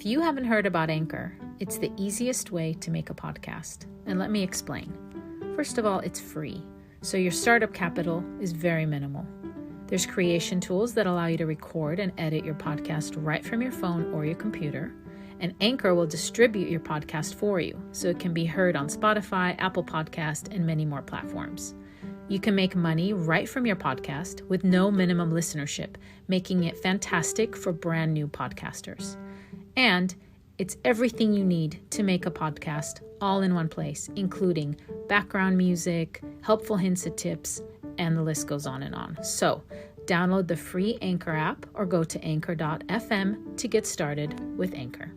If you haven't heard about Anchor, it's the easiest way to make a podcast. And let me explain. First of all, it's free, so your startup capital is very minimal. There's creation tools that allow you to record and edit your podcast right from your phone or your computer. And Anchor will distribute your podcast for you, so it can be heard on Spotify, Apple Podcast, and many more platforms. You can make money right from your podcast with no minimum listenership, making it fantastic for brand new podcasters. And it's everything you need to make a podcast all in one place, including background music, helpful hints and tips, and the list goes on and on. So download the free Anchor app or go to anchor.fm to get started with Anchor.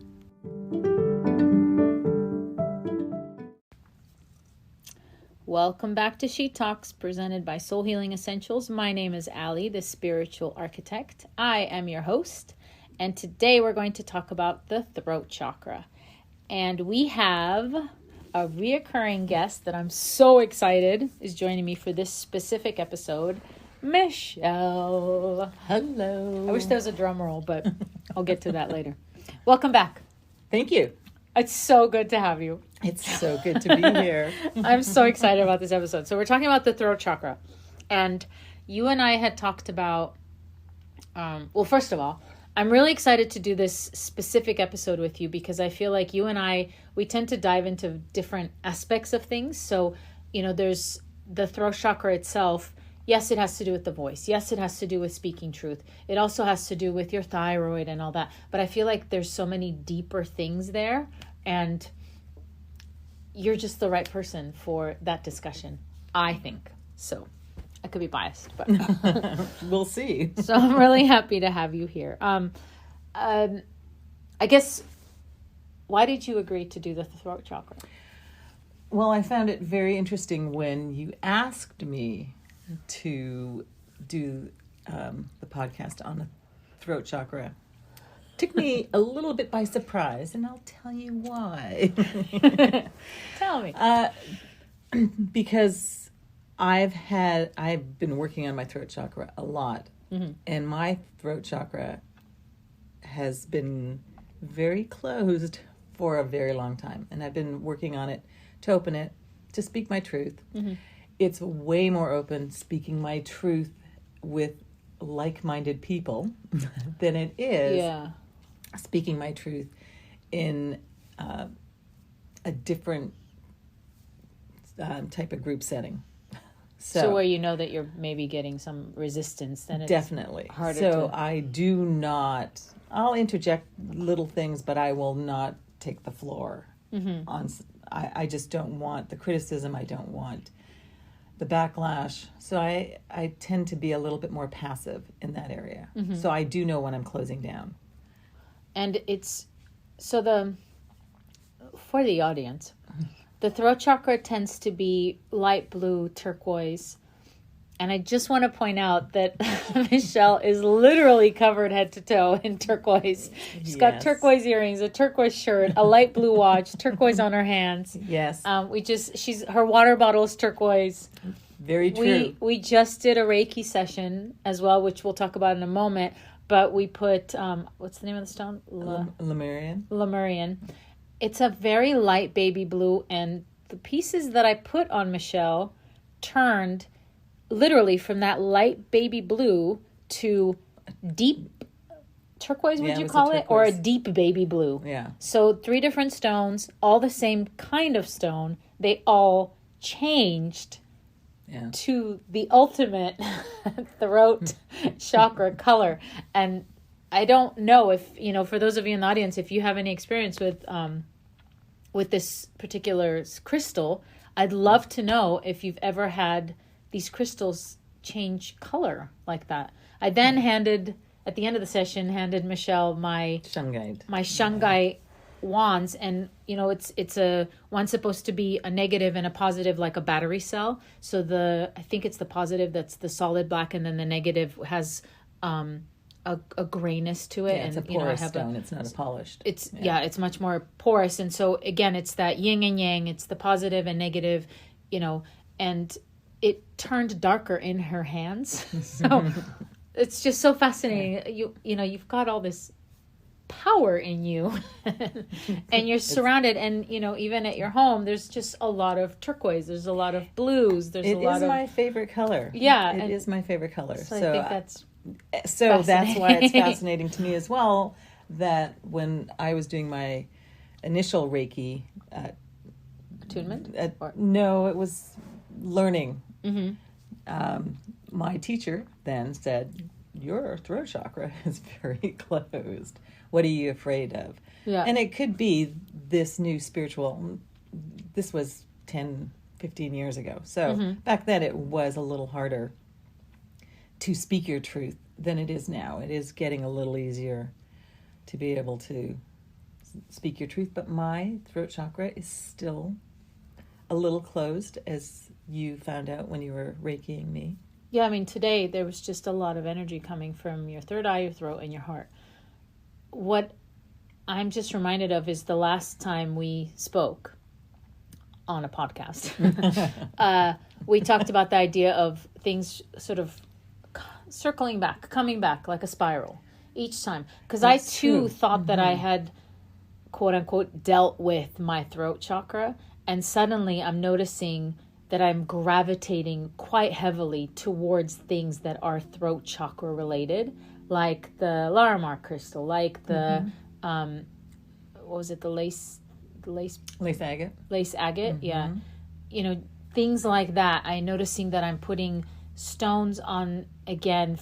Welcome back to She Talks, presented by Soul Healing Essentials. My name is Allie, the spiritual architect. I am your host, and today we're going to talk about the throat chakra. And we have a reoccurring guest that I'm so excited is joining me for this specific episode, Michelle. Hello. I wish there was a drum roll, but I'll get to that later. Welcome back. Thank you. It's so good to have you. It's so good to be here. I'm so excited about this episode. So we're talking about the throat chakra. And you and I had talked about, well, first of all, I'm really excited to do this specific episode with you because I feel like you and I, we tend to dive into different aspects of things. So, there's the throat chakra itself. Yes, it has to do with the voice. Yes, it has to do with speaking truth. It also has to do with your thyroid and all that. But I feel like there's so many deeper things there. And you're just the right person for that discussion, I think. So I could be biased, but we'll see. So I'm really happy to have you here. I guess, why did you agree to do the throat chakra? Well, I found it very interesting when you asked me to do the podcast on the throat chakra. Took me a little bit by surprise, and I'll tell you why. Tell me. Because I've been working on my throat chakra a lot, and my throat chakra has been very closed for a very long time, and I've been working on it to open it, to speak my truth. It's way more open speaking my truth with like-minded people than it is speaking my truth in a different type of group setting. So where you know that you're maybe getting some resistance, then it's definitely harder so to... I do not, I'll interject little things, but I will not take the floor on. I just don't want the criticism. I don't want the backlash. So I tend to be a little bit more passive in that area. So I do know when I'm closing down. And it's, for the audience, the throat chakra tends to be light blue turquoise. And I just want to point out that Michelle is literally covered head to toe in turquoise. She's got turquoise earrings, a turquoise shirt, a light blue watch, turquoise on her hands. Yes. Her water bottle is turquoise. Very true. We just did a Reiki session as well, which we'll talk about in a moment. But we put, what's the name of the stone? Lemurian. Lemurian. It's a very light baby blue. And the pieces that I put on Michelle turned literally from that light baby blue to deep turquoise, would you call it? Or a deep baby blue. Yeah. So 3 different stones, all the same kind of stone. They all changed to the ultimate throat chakra color. And I don't know if, for those of you in the audience, if you have any experience with this particular crystal, I'd love to know if you've ever had these crystals change color like that. I then at the end of the session, handed Michelle my shungite wands, and it's a one's supposed to be a negative and a positive, like a battery cell. So I think it's the positive that's the solid black, and then the negative has a grayness to it. Yeah, it's and a porous stone. It's not a polished. It's it's much more porous, and so again, it's that yin and yang. It's the positive and negative, and it turned darker in her hands. So it's just so fascinating. You've got all this power in you. And you're surrounded, and even at your home, there's just a lot of turquoise, there's a lot of blues, there's a lot of... It is my favorite color. Yeah. It is my favorite color. So I think that's that's why it's fascinating to me as well, that when I was doing my initial Reiki attunement? No, it was learning. My teacher then said, your throat chakra is very closed. What are you afraid of? Yeah. And it could be this new spiritual, this was 10, 15 years ago. So back then it was a little harder to speak your truth than it is now. It is getting a little easier to be able to speak your truth. But my throat chakra is still a little closed, as you found out when you were Reikiing me. Yeah, I mean, today there was just a lot of energy coming from your third eye, your throat, and your heart. What I'm just reminded of is the last time we spoke on a podcast. We talked about the idea of things sort of circling back, coming back like a spiral each time. Because I too thought that I had, quote unquote, dealt with my throat chakra. And suddenly I'm noticing that I'm gravitating quite heavily towards things that are throat chakra related, like the Larimar crystal, like the, what was it, the lace agate? Lace agate, yeah. Things like that. I'm noticing that I'm putting stones on, again,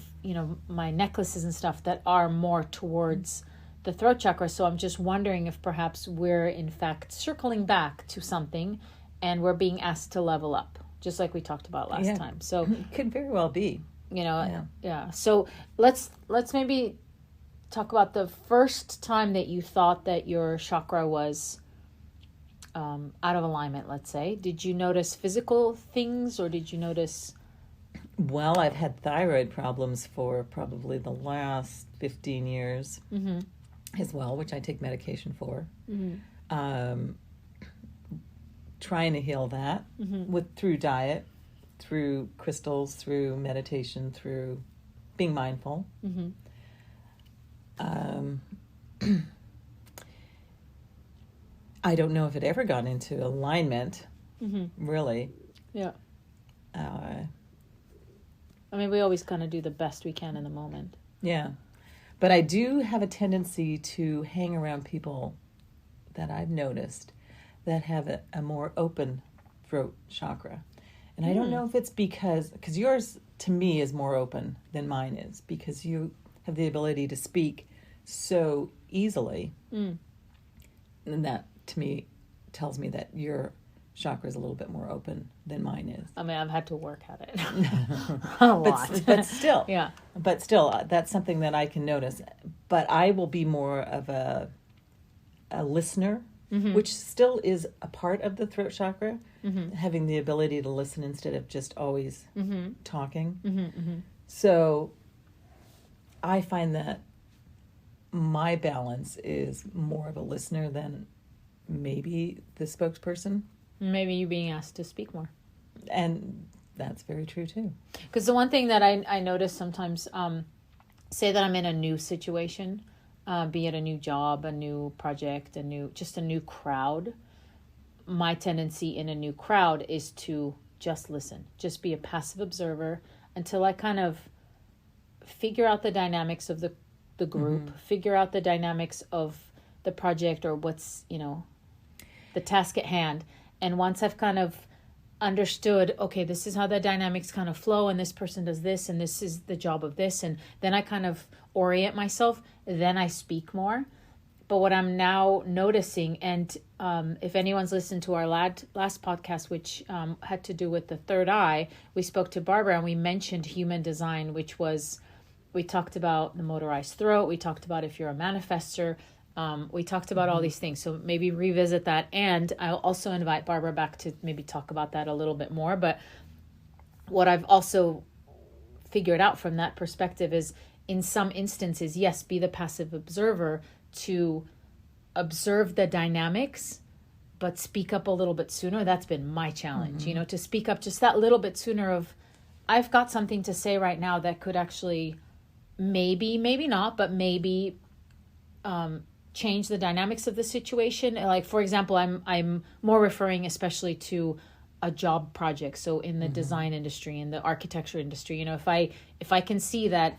my necklaces and stuff that are more towards the throat chakra. So I'm just wondering if perhaps we're in fact circling back to something and we're being asked to level up, just like we talked about last time. So it could very well be. Yeah. So let's maybe talk about the first time that you thought that your chakra was out of alignment, let's say. Did you notice physical things, or did you notice... Well, I've had thyroid problems for probably the last 15 years as well, which I take medication for. Trying to heal that through diet, through crystals, through meditation, through being mindful. I don't know if it ever got into alignment, really. Yeah. I mean, we always kind of do the best we can in the moment. Yeah. But I do have a tendency to hang around people that I've noticed that have a more open throat chakra. And I don't know if it's because yours to me is more open than mine is, because you have the ability to speak so easily. And that to me tells me that your chakra is a little bit more open than mine is. I mean, I've had to work at it a lot. But still. Yeah. But still, that's something that I can notice. But I will be more of a listener, which still is a part of the throat chakra, having the ability to listen instead of just always talking. So I find that my balance is more of a listener than maybe the spokesperson. Maybe you being asked to speak more. And that's very true too. Because the one thing that I notice sometimes, say that I'm in a new situation, be it a new job, a new project, a new crowd. My tendency in a new crowd is to just listen, just be a passive observer until I kind of figure out the dynamics of the group, figure out the dynamics of the project or what's, the task at hand. And once I've kind of understood, okay, this is how the dynamics kind of flow, and this person does this, and this is the job of this, and then I kind of orient myself, then I speak more. But what I'm now noticing, and if anyone's listened to our last podcast, which had to do with the third eye, we spoke to Barbara and we mentioned human design, which was, we talked about the motorized throat, we talked about if you're a manifestor, we talked about all these things. So maybe revisit that. And I'll also invite Barbara back to maybe talk about that a little bit more. But what I've also figured out from that perspective is, in some instances, yes, be the passive observer to observe the dynamics, but speak up a little bit sooner. That's been my challenge, to speak up just that little bit sooner of, I've got something to say right now that could actually maybe not, but maybe change the dynamics of the situation. Like, for example, I'm more referring especially to a job project. So in the design industry, in the architecture industry, if I can see that,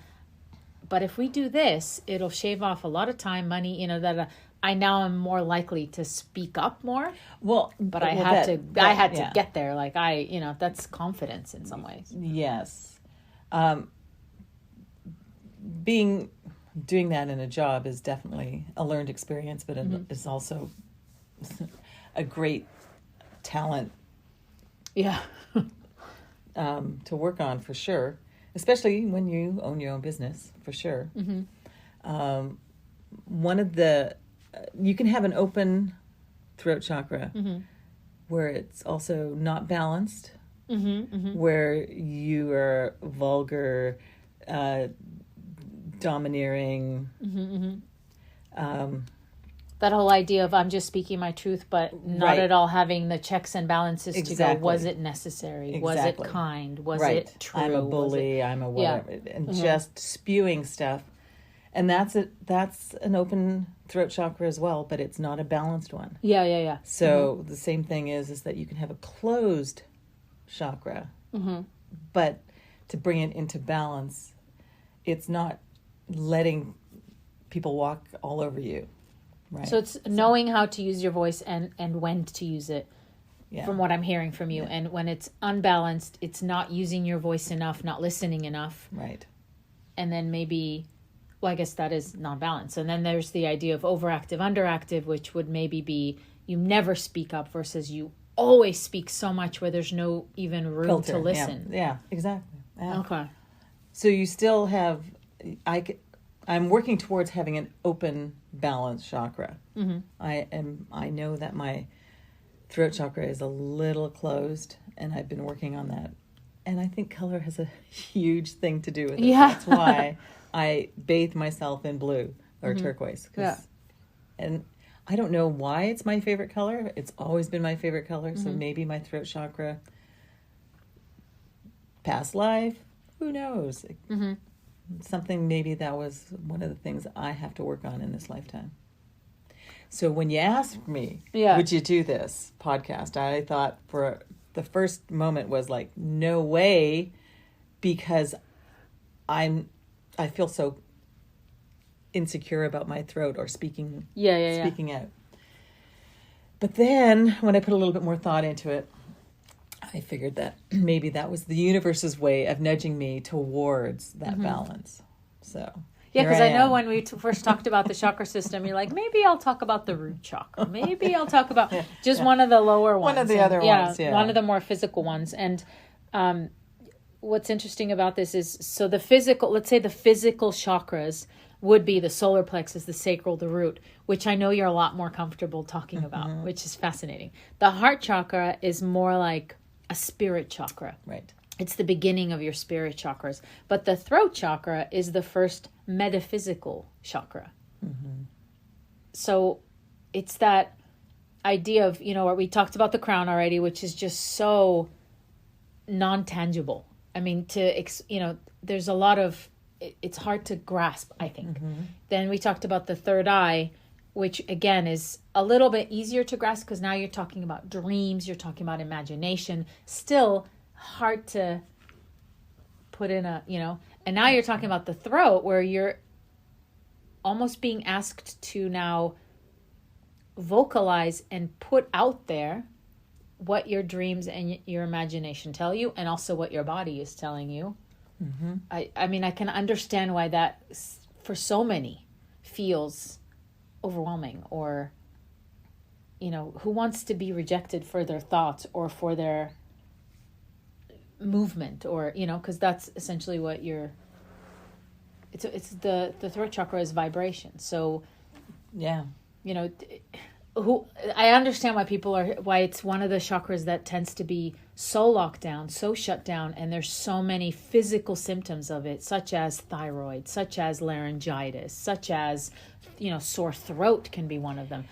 but if we do this, it'll shave off a lot of time, money, that I now am more likely to speak up more. Well, but I had to get there. Like that's confidence in some ways. Yes. Doing that in a job is definitely a learned experience, but it's also a great talent. Yeah. To work on for sure, especially when you own your own business, for sure. You can have an open throat chakra where it's also not balanced, where you are vulgar, domineering. That whole idea of I'm just speaking my truth, but not at all having the checks and balances to go, was it necessary? Was it kind? Was it true? I'm a bully. I'm a whatever. And just spewing stuff. And that's an open throat chakra as well, but it's not a balanced one. Yeah. So the same thing is that you can have a closed chakra, but to bring it into balance, it's not letting people walk all over you. Right. So it's knowing how to use your voice and when to use it, from what I'm hearing from you. And when it's unbalanced, it's not using your voice enough, not listening enough. Right. And then maybe, I guess that is not balanced. And then there's the idea of overactive, underactive, which would maybe be you never speak up versus you always speak so much where there's no even room to listen. Yeah, exactly. Yeah. Okay. So you still have, I'm working towards having an open, balanced chakra. I know that my throat chakra is a little closed, and I've been working on that. And I think color has a huge thing to do with it. Yeah. That's why I bathe myself in blue or turquoise. And I don't know why it's my favorite color. It's always been my favorite color. So maybe my throat chakra, past life, who knows? Something maybe that was one of the things I have to work on in this lifetime. So when you asked me, would you do this podcast? I thought for the first moment was like, no way, because I feel so insecure about my throat or speaking out. But then when I put a little bit more thought into it, I figured that maybe that was the universe's way of nudging me towards that balance. So yeah, because I know when we first talked about the chakra system, you're like, maybe I'll talk about the root chakra. Maybe I'll talk about one of the lower ones. One of the other ones, one of the more physical ones. And what's interesting about this is, so the physical, let's say the physical chakras would be the solar plexus, the sacral, the root, which I know you're a lot more comfortable talking about, which is fascinating. The heart chakra is more like a spirit chakra. Right. It's the beginning of your spirit chakras. But the throat chakra is the first metaphysical chakra. So it's that idea of, where we talked about the crown already, which is just so non-tangible. I mean, there's a lot of, it's hard to grasp, I think. Then we talked about the third eye, which again is a little bit easier to grasp because now you're talking about dreams, you're talking about imagination, still hard to put in and now you're talking about the throat where you're almost being asked to now vocalize and put out there what your dreams and your imagination tell you, and also what your body is telling you. I mean, I can understand why that for so many feels overwhelming, or who wants to be rejected for their thoughts or for their movement, or because that's essentially what it's the throat chakra is vibration. So I understand why it's one of the chakras that tends to be so locked down, so shut down, and there's so many physical symptoms of it, such as thyroid, such as laryngitis, such as sore throat can be one of them.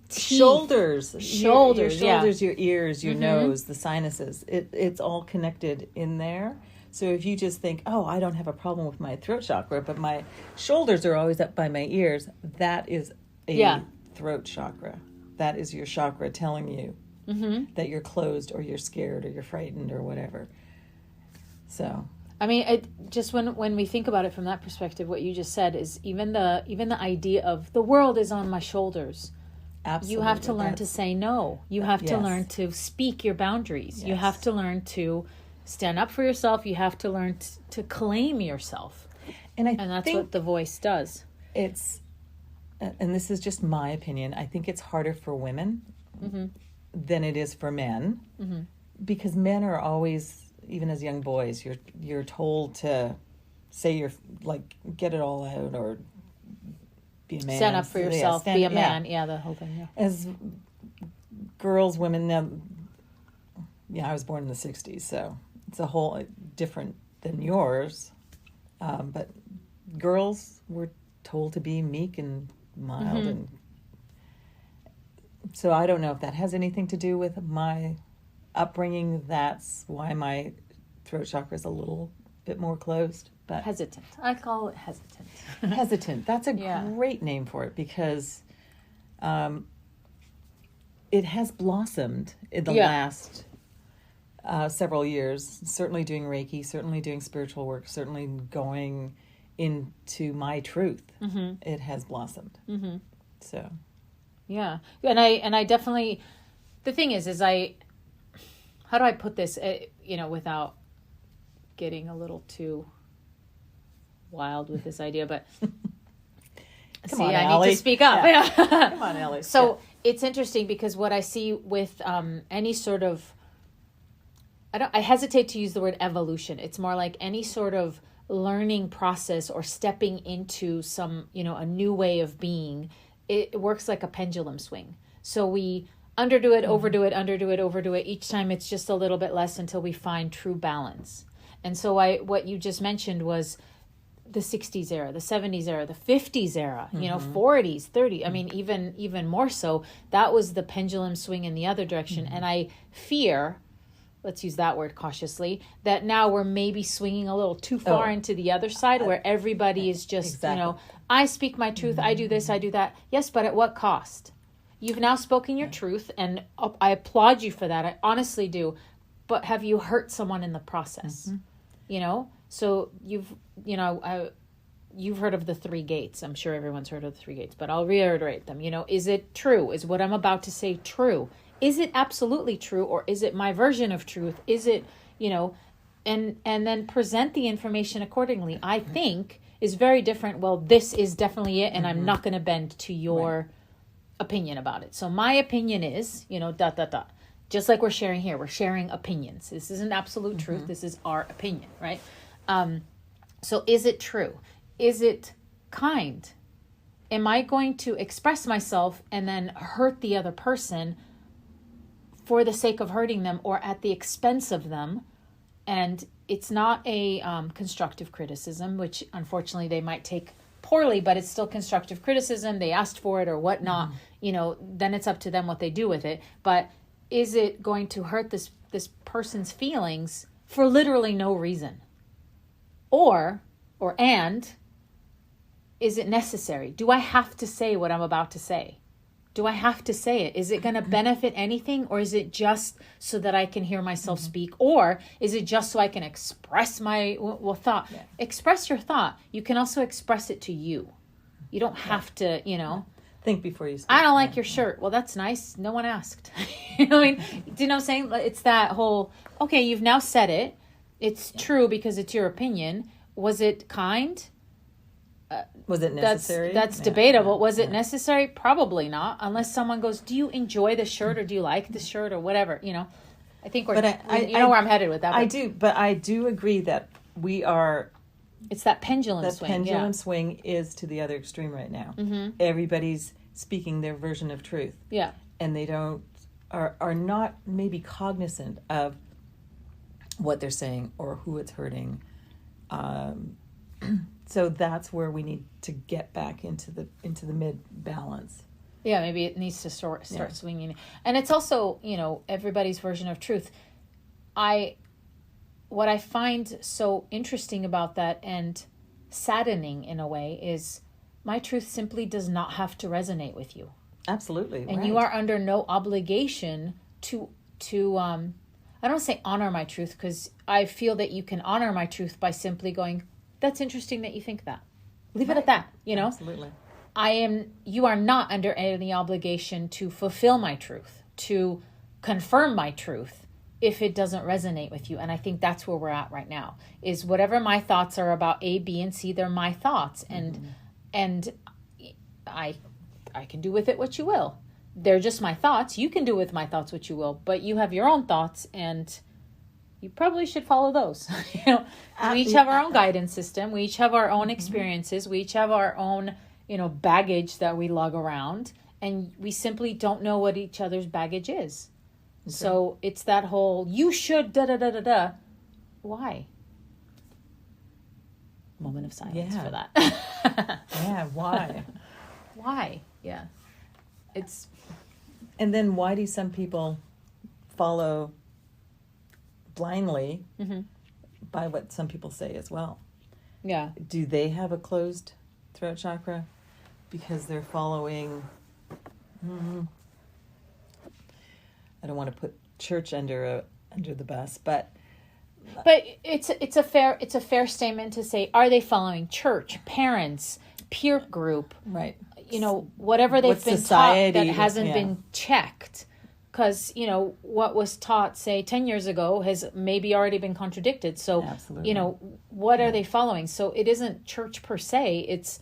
Teeth, shoulders, your ears, your nose, the sinuses. It's all connected in there. So if you just think, oh, I don't have a problem with my throat chakra, but my shoulders are always up by my ears, that is a throat chakra. That is your chakra telling you that you're closed or you're scared or you're frightened or whatever. So, I mean, just when we think about it from that perspective, what you just said is even the idea of the world is on my shoulders. Absolutely. You have to learn to say no. You have to learn to speak your boundaries. Yes. You have to learn to stand up for yourself. You have to learn to claim yourself. And that's what the voice does. It's, and this is just my opinion, I think it's harder for women than it is for men, because men are always, even as young boys, you're told to say get it all out, or be a man. Stand up for yourself, be a man. Yeah, the whole thing, yeah. As girls, women, now, I was born in the 60s, so it's a whole different than yours. But girls were told to be meek and mild, and so I don't know if that has anything to do with my upbringing. That's why my throat chakra is a little bit more closed. But hesitant. I call it hesitant. Hesitant. That's a great name for it, because it has blossomed in the last several years. Certainly doing Reiki, certainly doing spiritual work, certainly going into my truth. It has blossomed. So, yeah, and I definitely. The thing is how do I put this? Without getting a little too wild with this idea, but I need to speak up. Yeah. Come on, Ellie. So it's interesting, because what I see with any sort of, I hesitate to use the word evolution. It's more like any sort of learning process or stepping into some, a new way of being. It works like a pendulum swing. So we underdo it, overdo it, underdo it, overdo it. Each time it's just a little bit less until we find true balance. And so what you just mentioned was the 60s era, the 70s era, the 50s era, 40s, 30s. I mean, even more so, that was the pendulum swing in the other direction. And I fear, let's use that word cautiously, that now we're maybe swinging a little too far into the other side, where everybody is just, I speak my truth, I do this, I do that. Yes, but at what cost? You've now spoken your truth, and I applaud you for that. I honestly do. But have you hurt someone in the process? So you've heard of the 3 gates. I'm sure everyone's heard of the 3 gates, but I'll reiterate them. Is it true? Is what I'm about to say true? Is it absolutely true, or is it my version of truth? Is it, and then present the information accordingly. I think is very different. Well, this is definitely it, and I'm not going to bend to your opinion about it. So my opinion is, just like we're sharing here, we're sharing opinions. This isn't absolute truth. This is our opinion, right? So is it true? Is it kind? Am I going to express myself and then hurt the other person for the sake of hurting them or at the expense of them? And it's not a constructive criticism, which unfortunately they might take poorly, but it's still constructive criticism. They asked for it or whatnot. Then it's up to them what they do with it. But is it going to hurt this person's feelings for literally no reason? And is it necessary? Do I have to say what I'm about to say? Do I have to say it? Is it going to benefit anything, or is it just so that I can hear myself speak? Or is it just so I can express my thought? Yeah. Express your thought. You can also express it to you. You don't have to, think before you speak. I don't like your shirt. Well, that's nice. No one asked. Do you know what I'm saying? It's that whole, okay, you've now said it. It's true because it's your opinion. Was it kind? Was it necessary? That's debatable. Was it necessary? Probably not. Unless someone goes, do you enjoy the shirt, or do you like the shirt, or whatever? I think we're, you know where I'm headed with that. I do, but I do agree that we are. It's that pendulum swing. The pendulum swing is to the other extreme right now. Everybody's speaking their version of truth. Yeah. And they are not maybe cognizant of what they're saying or who it's hurting. So that's where we need to get back into the mid balance. Yeah, maybe it needs to start swinging. And it's also, everybody's version of truth. what I find so interesting about that and saddening in a way is my truth simply does not have to resonate with you. Absolutely. And right. you are under no obligation to I don't say honor my truth, because I feel that you can honor my truth by simply going, that's interesting that you think that. Leave it at that, you know? Absolutely. You are not under any obligation to fulfill my truth, to confirm my truth if it doesn't resonate with you. And I think that's where we're at right now, is whatever my thoughts are about A, B, and C, they're my thoughts. And I can do with it what you will. They're just my thoughts. You can do with my thoughts what you will, but you have your own thoughts, and you probably should follow those. We each have our own guidance system. We each have our own experiences. We each have our own, baggage that we lug around, and we simply don't know what each other's baggage is. Okay. So it's that whole, you should da-da-da-da-da. Why? Moment of silence for that. Yeah, why? Why? Yeah. And then why do some people follow blindly by what some people say as well? Yeah. Do they have a closed throat chakra because they're following? I don't want to put church under the bus, but it's a fair statement to say, are they following church, parents, peer group, right? Whatever they've been society, taught that hasn't been checked. Because, what was taught, say, 10 years ago has maybe already been contradicted. So, absolutely. What are they following? So it isn't church per se. It's,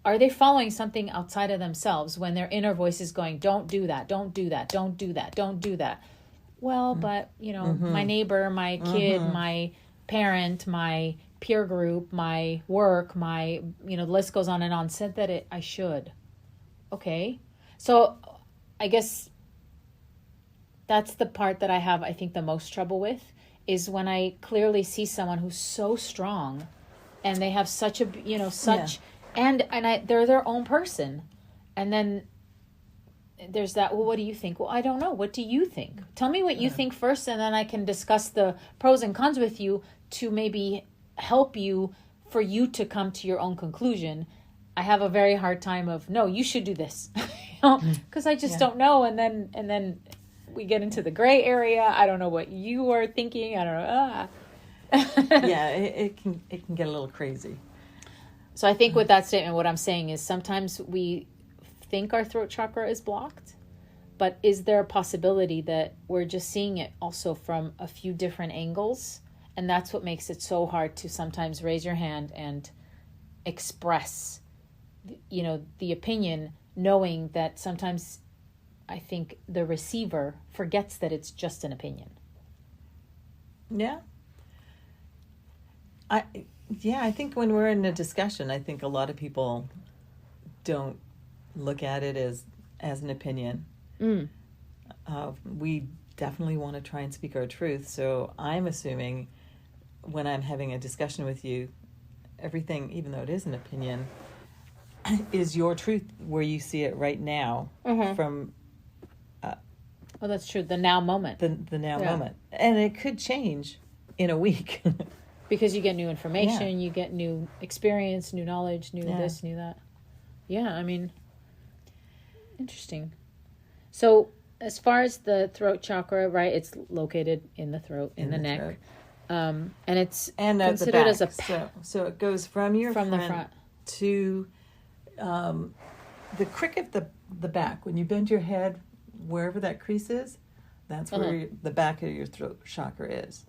are they following something outside of themselves when their inner voice is going, don't do that, don't do that, don't do that, don't do that. Well, but, my neighbor, my kid, my parent, my peer group, my work, my, the list goes on and on, said that I should. Okay. So I guess that's the part that I think the most trouble with, is when I clearly see someone who's so strong and they have such a, and they're their own person. And then there's that, well, what do you think? Well, I don't know. What do you think? Tell me what you think first, and then I can discuss the pros and cons with you to maybe help you, for you to come to your own conclusion. I have a very hard time of, no, you should do this, because I just don't know. And then we get into the gray area. I don't know what you are thinking. I don't know. Yeah, it can get a little crazy. So I think with that statement, what I'm saying is sometimes we think our throat chakra is blocked, but is there a possibility that we're just seeing it also from a few different angles? And that's what makes it so hard to sometimes raise your hand and express, the opinion, knowing that sometimes I think the receiver forgets that it's just an opinion. Yeah. I think when we're in a discussion, I think a lot of people don't look at it as an opinion. We definitely want to try and speak our truth. So I'm assuming when I'm having a discussion with you, everything, even though it is an opinion, is your truth where you see it right now from... well, that's true. The now moment. The now moment. And it could change in a week. Because you get new information, you get new experience, new knowledge, new this, new that. Yeah, I mean, interesting. So as far as the throat chakra, right, it's located in the throat, in the neck. And it's considered as a... So it goes from your from the front to the crick of the back. When you bend your head, wherever that crease is, that's where the back of your throat chakra is.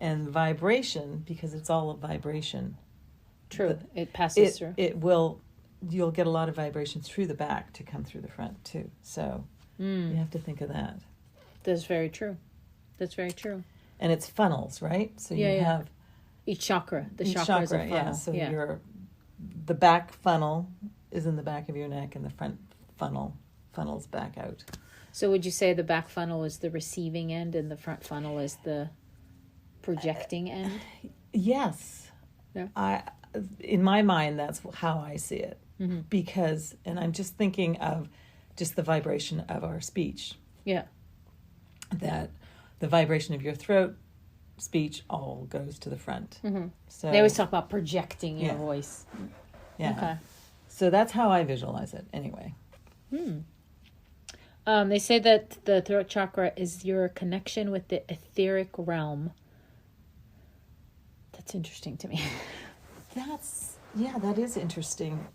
And vibration, because it's all a vibration. True. It passes through. You'll get a lot of vibrations through the back to come through the front too. So you have to think of that. That's very true. That's very true. And it's funnels, right? So you have each chakra. Each chakra is a funnel. Yeah. So the back funnel is in the back of your neck, and the front funnels back out. So would you say the back funnel is the receiving end and the front funnel is the projecting end? Yes. Yeah. In my mind, that's how I see it. Because, and I'm just thinking of just the vibration of our speech. Yeah. That the vibration of your throat speech all goes to the front. So They always talk about projecting your Yeah. voice. yeah. Okay. So that's how I visualize it anyway. They say that the throat chakra is your connection with the etheric realm. That's interesting to me. That is interesting.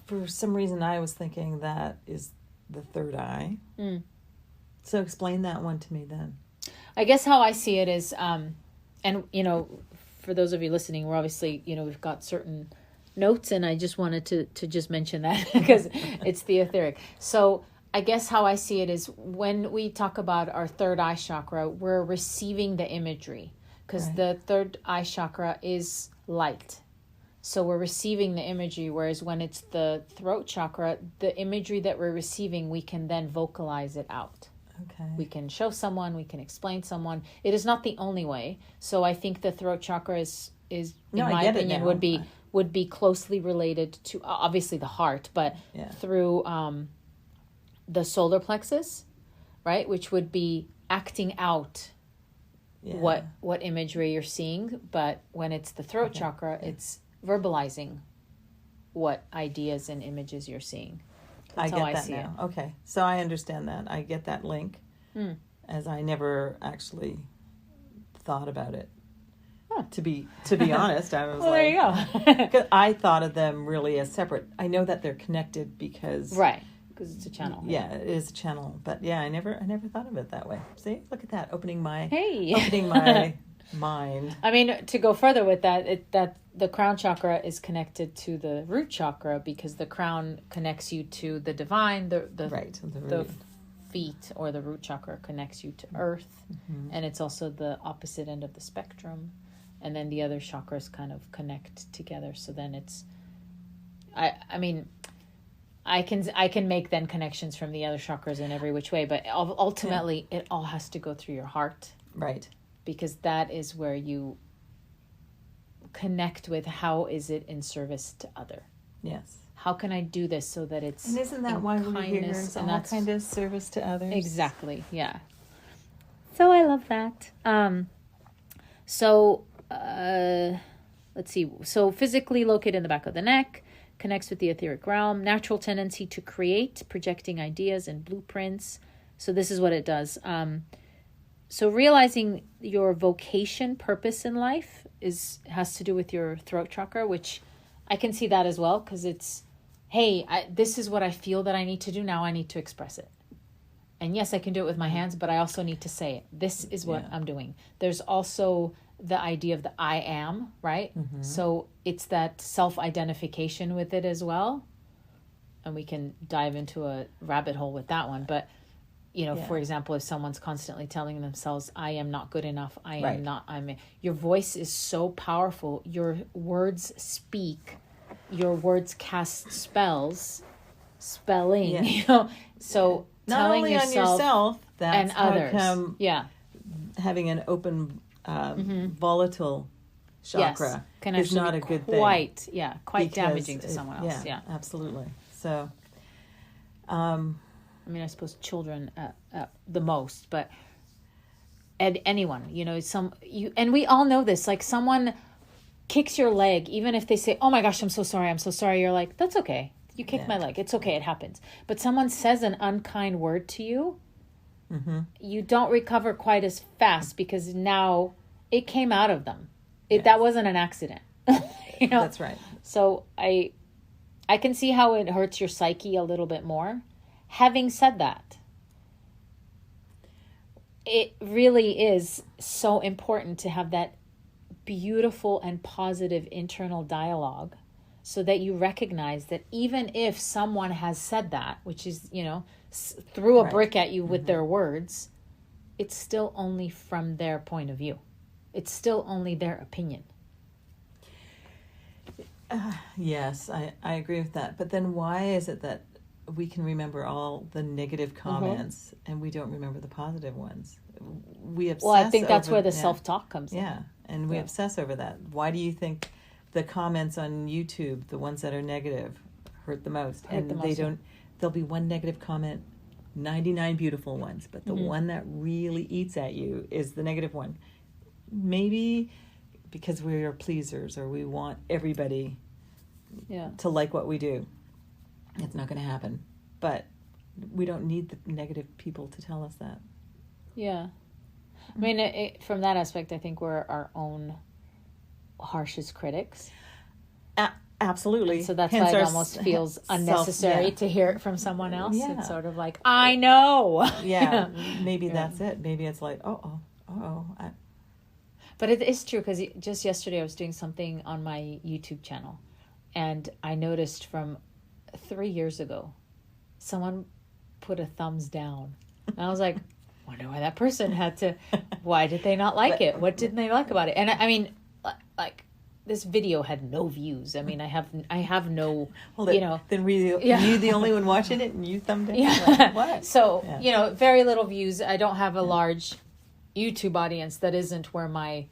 For some reason, I was thinking that is the third eye. So explain that one to me then. I guess how I see it is, and for those of you listening, we're obviously, we've got certain notes, and I just wanted to just mention that because it's the etheric. So I guess how I see it is when we talk about our third eye chakra, we're receiving the imagery because the third eye chakra is light. So we're receiving the imagery, whereas when it's the throat chakra, the imagery that we're receiving, we can then vocalize it out. Okay. We can show someone, we can explain someone. It is not the only way. So I think the throat chakra is in my opinion, would be closely related to obviously the heart, but through the solar plexus, right? Which would be acting out what imagery you're seeing. But when it's the throat chakra, it's verbalizing what ideas and images you're seeing. That's I get how I that see now. Okay. So I understand that. I get that link as I never actually thought about it. Huh. To be honest, I was Well, like, there you go. 'cause I thought of them really as separate. I know that they're connected because Right, because it's a channel. Yeah, it is a channel. But yeah, I never thought of it that way. See, look at that, opening my mind. I mean, to go further with that, that the crown chakra is connected to the root chakra because the crown connects you to the divine. The feet or the root chakra connects you to earth, and it's also the opposite end of the spectrum. And then the other chakras kind of connect together. So then it's, I mean, I can make then connections from the other chakras in every which way, but ultimately it all has to go through your heart. Right. Because that is where you connect with how is it in service to other. Yes. How can I do this so that it's and isn't that why we're here? Is all kind of service to others? Exactly. Yeah. So I love that. Let's see. So physically located in the back of the neck, connects with the etheric realm, natural tendency to create, projecting ideas and blueprints. So this is what it does. So realizing your vocation, purpose in life has to do with your throat chakra, which I can see that as well, because it's, hey, this is what I feel that I need to do now. I need to express it. And yes, I can do it with my hands, but I also need to say it. This is what I'm doing. There's also the idea of the I am, right? So it's that self-identification with it as well. And we can dive into a rabbit hole with that one. But, for example, if someone's constantly telling themselves, I am not good enough, your voice is so powerful. Your words speak. Your words cast spelling, So not only on yourself, that's and others. Come having an open, volatile chakra can is not a good thing. Quite damaging to someone else. Yeah, absolutely. So, I mean, I suppose children the most, but anyone, and we all know this. Like someone kicks your leg, even if they say, "Oh my gosh, I'm so sorry." You're like, "That's okay. You kicked my leg. It's okay. It happens." But someone says an unkind word to you, you don't recover quite as fast because now it came out of them. That wasn't an accident. That's right. So I can see how it hurts your psyche a little bit more. Having said that, it really is so important to have that beautiful and positive internal dialogue so that you recognize that even if someone has said that, which is, threw a brick at you with their words, it's still only from their point of view. It's still only their opinion. Yes, I agree with that. But then why is it that we can remember all the negative comments and we don't remember the positive ones? We obsess. Well, I think that's where the self-talk comes in. Yeah, and we obsess over that. Why do you think the comments on YouTube, the ones that are negative, hurt the most? There'll be one negative comment, 99 beautiful ones, but the one that really eats at you is the negative one. maybe because we are pleasers or we want everybody to like what we do. It's not going to happen. But we don't need the negative people to tell us that. Yeah. I mean, from that aspect, I think we're our own harshest critics. Absolutely. And so that's why it almost feels unnecessary to hear it from someone else. Yeah. It's sort of like, I know. Yeah. Maybe that's it. Maybe it's like, But it is true, because just yesterday I was doing something on my YouTube channel, and I noticed from 3 years ago, someone put a thumbs down. And I was like, wonder why that person why did they not like it? What didn't they like about it? And I mean, like, this video had no views. I mean, I have no, Then you the only one watching it and you thumbed down? Yeah. Like, what? So, very little views. I don't have a large YouTube audience. That isn't where my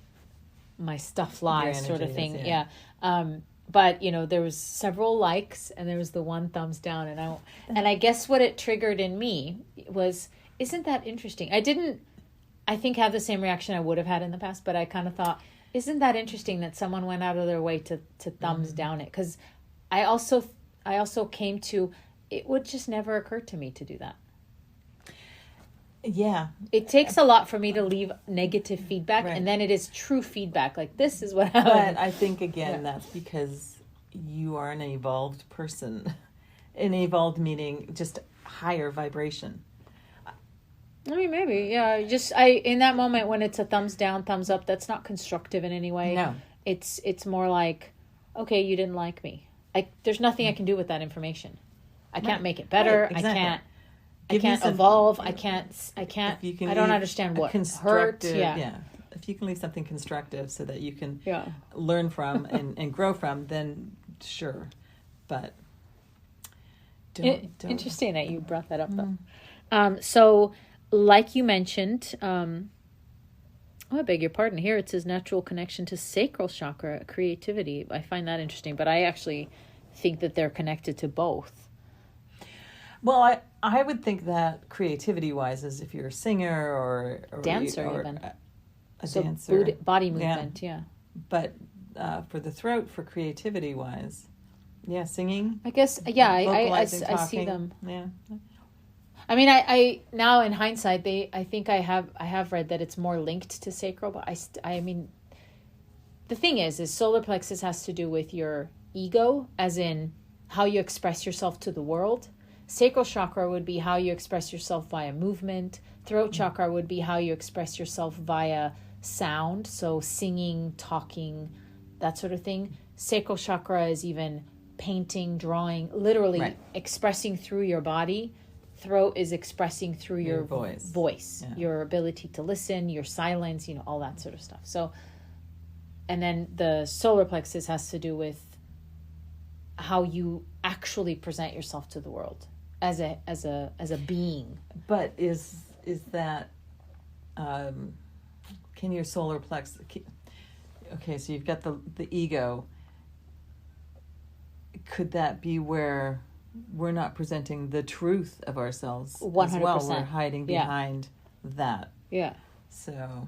stuff lies, sort of thing. Yeah. But, there was several likes and there was the one thumbs down. And I guess what it triggered in me was, isn't that interesting? I didn't, I think, have the same reaction I would have had in the past, but I kind of thought, isn't that interesting that someone went out of their way to thumbs down it? Because I also came to, it would just never occur to me to do that. Yeah. It takes a lot for me to leave negative feedback, and then it is true feedback. Like, this is what happened. But I think, again, that's because you are an evolved person. An evolved meaning just higher vibration. I mean, maybe, yeah. In that moment when it's a thumbs down, thumbs up, that's not constructive in any way. No. It's more like, okay, you didn't like me. There's nothing I can do with that information. I can't make it better. Right, exactly. I can't evolve. I can't, I don't understand what hurt. Yeah. If you can leave something constructive so that you can learn from and grow from, then sure. But don't. Interesting that you brought that up, though. So, like you mentioned, I beg your pardon. Here it says natural connection to sacral chakra, creativity. I find that interesting, but I actually think that they're connected to both. Well, I would think that creativity-wise is if you're a singer or dancer, even a dancer, body movement, But for the throat, for creativity-wise, singing. I guess, I see them. Yeah. I mean, I now in hindsight, I think I have read that it's more linked to sacral, but I mean, the thing is solar plexus has to do with your ego, as in how you express yourself to the world. Sacral chakra would be how you express yourself via movement. Throat chakra would be how you express yourself via sound, so singing, talking, that sort of thing. Sacral chakra is even painting, drawing, literally expressing through your body. Throat is expressing through your voice, your ability to listen, your silence, all that sort of stuff. So, and then the solar plexus has to do with how you actually present yourself to the world as a being. But is that can your solar plexus? Okay, so you've got the ego. Could that be where we're not presenting the truth of ourselves 100%. As well? We're hiding behind that. Yeah. So,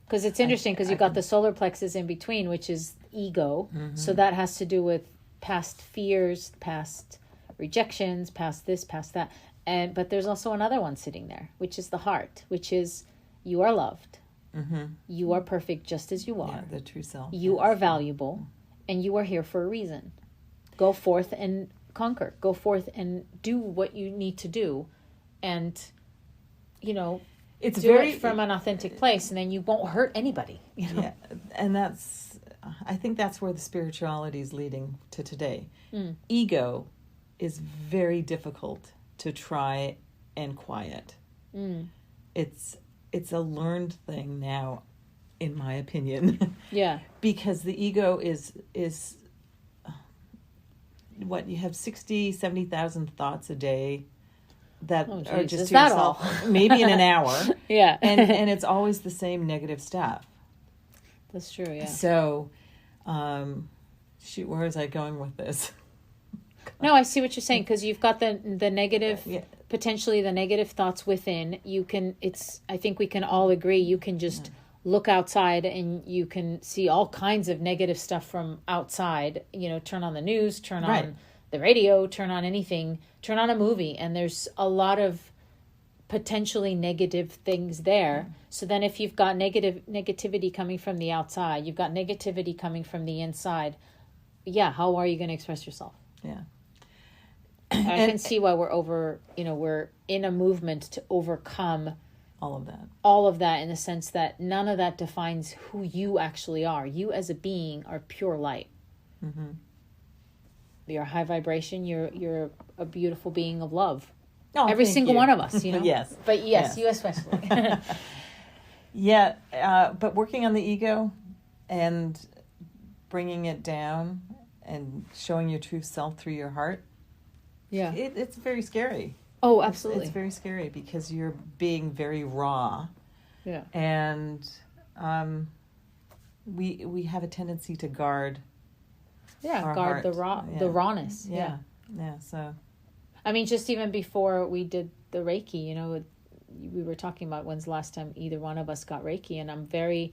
because it's interesting, because you've got the solar plexus in between, which is ego. Mm-hmm. So that has to do with past fears, past rejections, past this, past that. But there's also another one sitting there, which is the heart, which is you are loved. Mm-hmm. You are perfect just as you are. Yeah, the true self. You are valuable, and you are here for a reason. Go forth and conquer. Go forth and do what you need to do, and it's do it from an authentic place, and then you won't hurt anybody. Yeah, and I think that's where the spirituality is leading to today. Ego is very difficult to try and quiet. It's a learned thing now, in my opinion. Yeah, because the ego is what, you have 70,000 thoughts a day that are just to yourself, maybe in an hour. Yeah. and it's always the same negative stuff. That's true, yeah. So, where was I going with this? No, I see what you're saying, because you've got the negative, potentially the negative thoughts within. I think we can all agree, you can just look outside and you can see all kinds of negative stuff from outside, turn on the news, turn on the radio, turn on anything, turn on a movie, and there's a lot of potentially negative things there. So then if you've got negativity coming from the outside, you've got negativity coming from the inside, how are you going to express yourself? Yeah. I can see why we're in a movement to overcome all of that in the sense that none of that defines who you actually are. You as a being are pure light. Mm-hmm. You're high vibration. You're a beautiful being of love. Oh, every single one of us, Yes. But yes, you especially. But working on the ego and bringing it down and showing your true self through your heart. Yeah. It's very scary. Oh, absolutely. It's very scary because you're being very raw. Yeah. And we have a tendency to guard our heart. The rawness. Yeah. So I mean, just even before we did the Reiki, we were talking about when's the last time either one of us got Reiki, and I'm very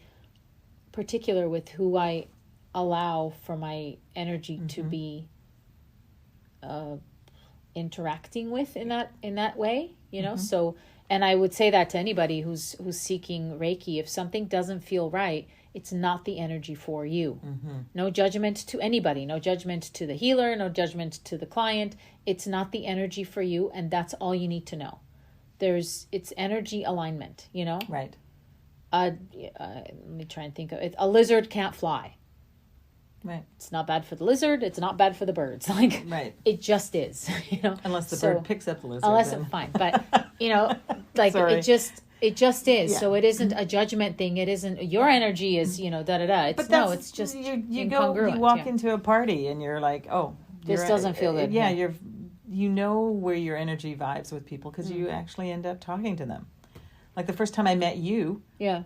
particular with who I allow for my energy to be interacting with in that way, So, and I would say that to anybody who's seeking Reiki, if something doesn't feel right, it's not the energy for you. Mm-hmm. No judgment to anybody, no judgment to the healer, no judgment to the client. It's not the energy for you, and that's all you need to know. It's energy alignment, Right. Let me try and think of it. A lizard can't fly. Right. It's not bad for the lizard. It's not bad for the birds. Right. It just is, Unless the bird picks up the lizard. Unless it's fine. But, it just is. Yeah. So it isn't a judgment thing. It isn't your energy is, da-da-da. It's just you walk into a party and you're like, oh. This doesn't feel good. Yeah, you know where your energy vibes with people because you actually end up talking to them. Like the first time I met you. Yeah.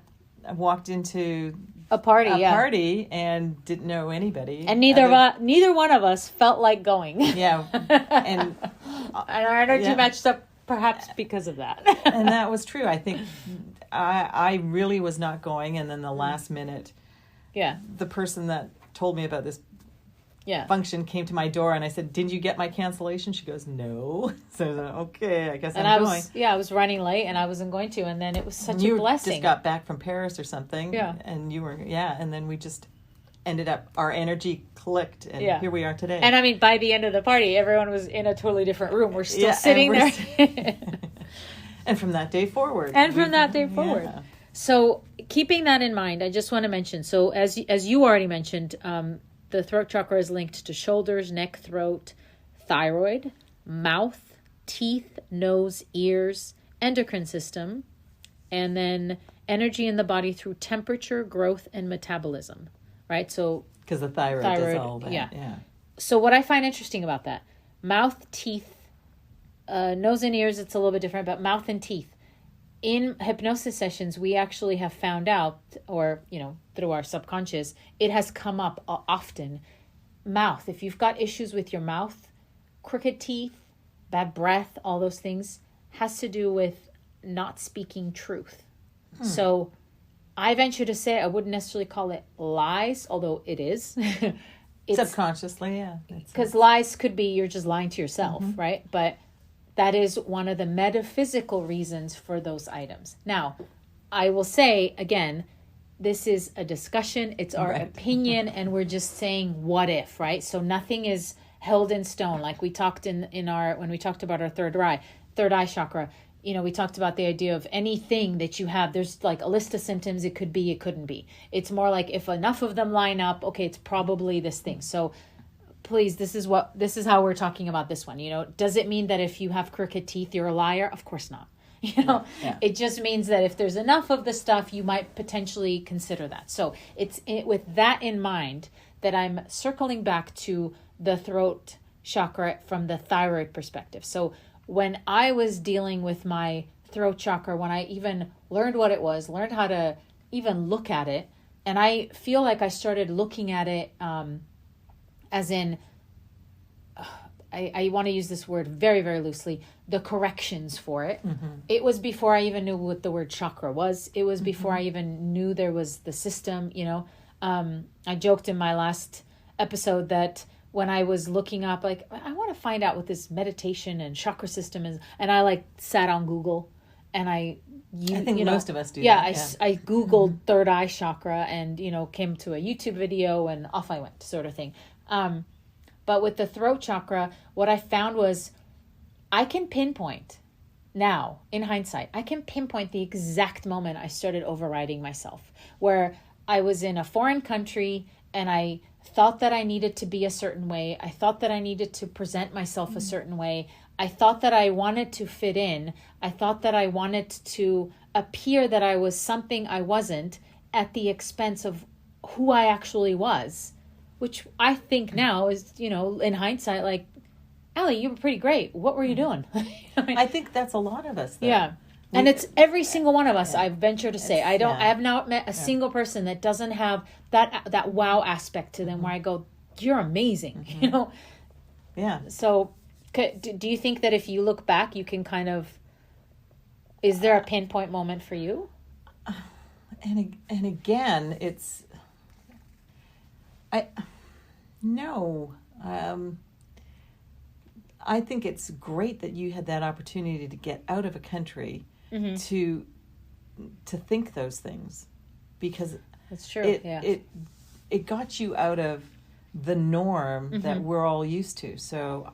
I walked into a party and didn't know anybody, and neither one of us felt like going. Yeah, and our energy matched up, perhaps because of that. And that was true. I think I really was not going, and then the last minute, the person that told me about this function came to my door, and I said, "Did you get my cancellation?" She goes, "No." So I was like, "Okay, I guess I'm going." I was running late, and I wasn't going to, and then it was such a blessing. You just got back from Paris or something, and you were, and then we just ended up, our energy clicked, and here we are today. And I mean, by the end of the party, everyone was in a totally different room. We're still sitting there. And from that day forward. Yeah. So keeping that in mind, I just want to mention, so as you already mentioned, the throat chakra is linked to shoulders, neck, throat, thyroid, mouth, teeth, nose, ears, endocrine system, and then energy in the body through temperature, growth, and metabolism, right? So because the thyroid does all that. Yeah. So what I find interesting about that, mouth, teeth, nose and ears, it's a little bit different, but mouth and teeth. In hypnosis sessions, we actually have found out, or, through our subconscious, it has come up often. Mouth, if you've got issues with your mouth, crooked teeth, bad breath, all those things, has to do with not speaking truth. So I venture to say, I wouldn't necessarily call it lies, although it is. Subconsciously, yeah. Because lies could be you're just lying to yourself, right? But that is one of the metaphysical reasons for those items. Now, I will say, again, this is a discussion. It's our opinion, and we're just saying what if, right? So nothing is held in stone. Like we talked when we talked about our third eye chakra, we talked about the idea of anything that you have. There's like a list of symptoms. It could be, it couldn't be. It's more like if enough of them line up, okay, it's probably this thing. So please, this is how we're talking about this one. Does it mean that if you have crooked teeth, you're a liar? Of course not. It just means that if there's enough of the stuff, you might potentially consider that. So it's with that in mind that I'm circling back to the throat chakra from the thyroid perspective. So when I was dealing with my throat chakra, when I even learned what it was, learned how to even look at it, and I feel like I started looking at it as in, I want to use this word very, very loosely, the corrections for it. It was before I even knew what the word chakra was. It was before I even knew there was the system, you know. I joked in my last episode that when I was looking up, like, I want to find out what this meditation and chakra system is. And I like sat on Google and I think most of us do that. I Googled third eye chakra and, you know, came to a YouTube video and off I went, sort of thing. But with the throat chakra, what I found was I can pinpoint now, in hindsight, I can pinpoint the exact moment I started overriding myself, where I was in a foreign country and I thought that I needed to be a certain way. I thought that I needed to present myself a certain way. I thought that I wanted to fit in. I thought that I wanted to appear that I was something I wasn't at the expense of who I actually was, which I think now is, you know, in hindsight, like, Allie, you were pretty great. What were you doing? I think that's a lot of us, though. Yeah. And it's every single one of us, I venture to say. I have not met a single person that doesn't have that wow aspect to them where I go, you're amazing, you know? Yeah. So do you think that if you look back, you can kind of, is there a pinpoint moment for you? And again, it's, no. I think it's great that you had that opportunity to get out of a country to think those things, because that's true. It got you out of the norm that we're all used to. So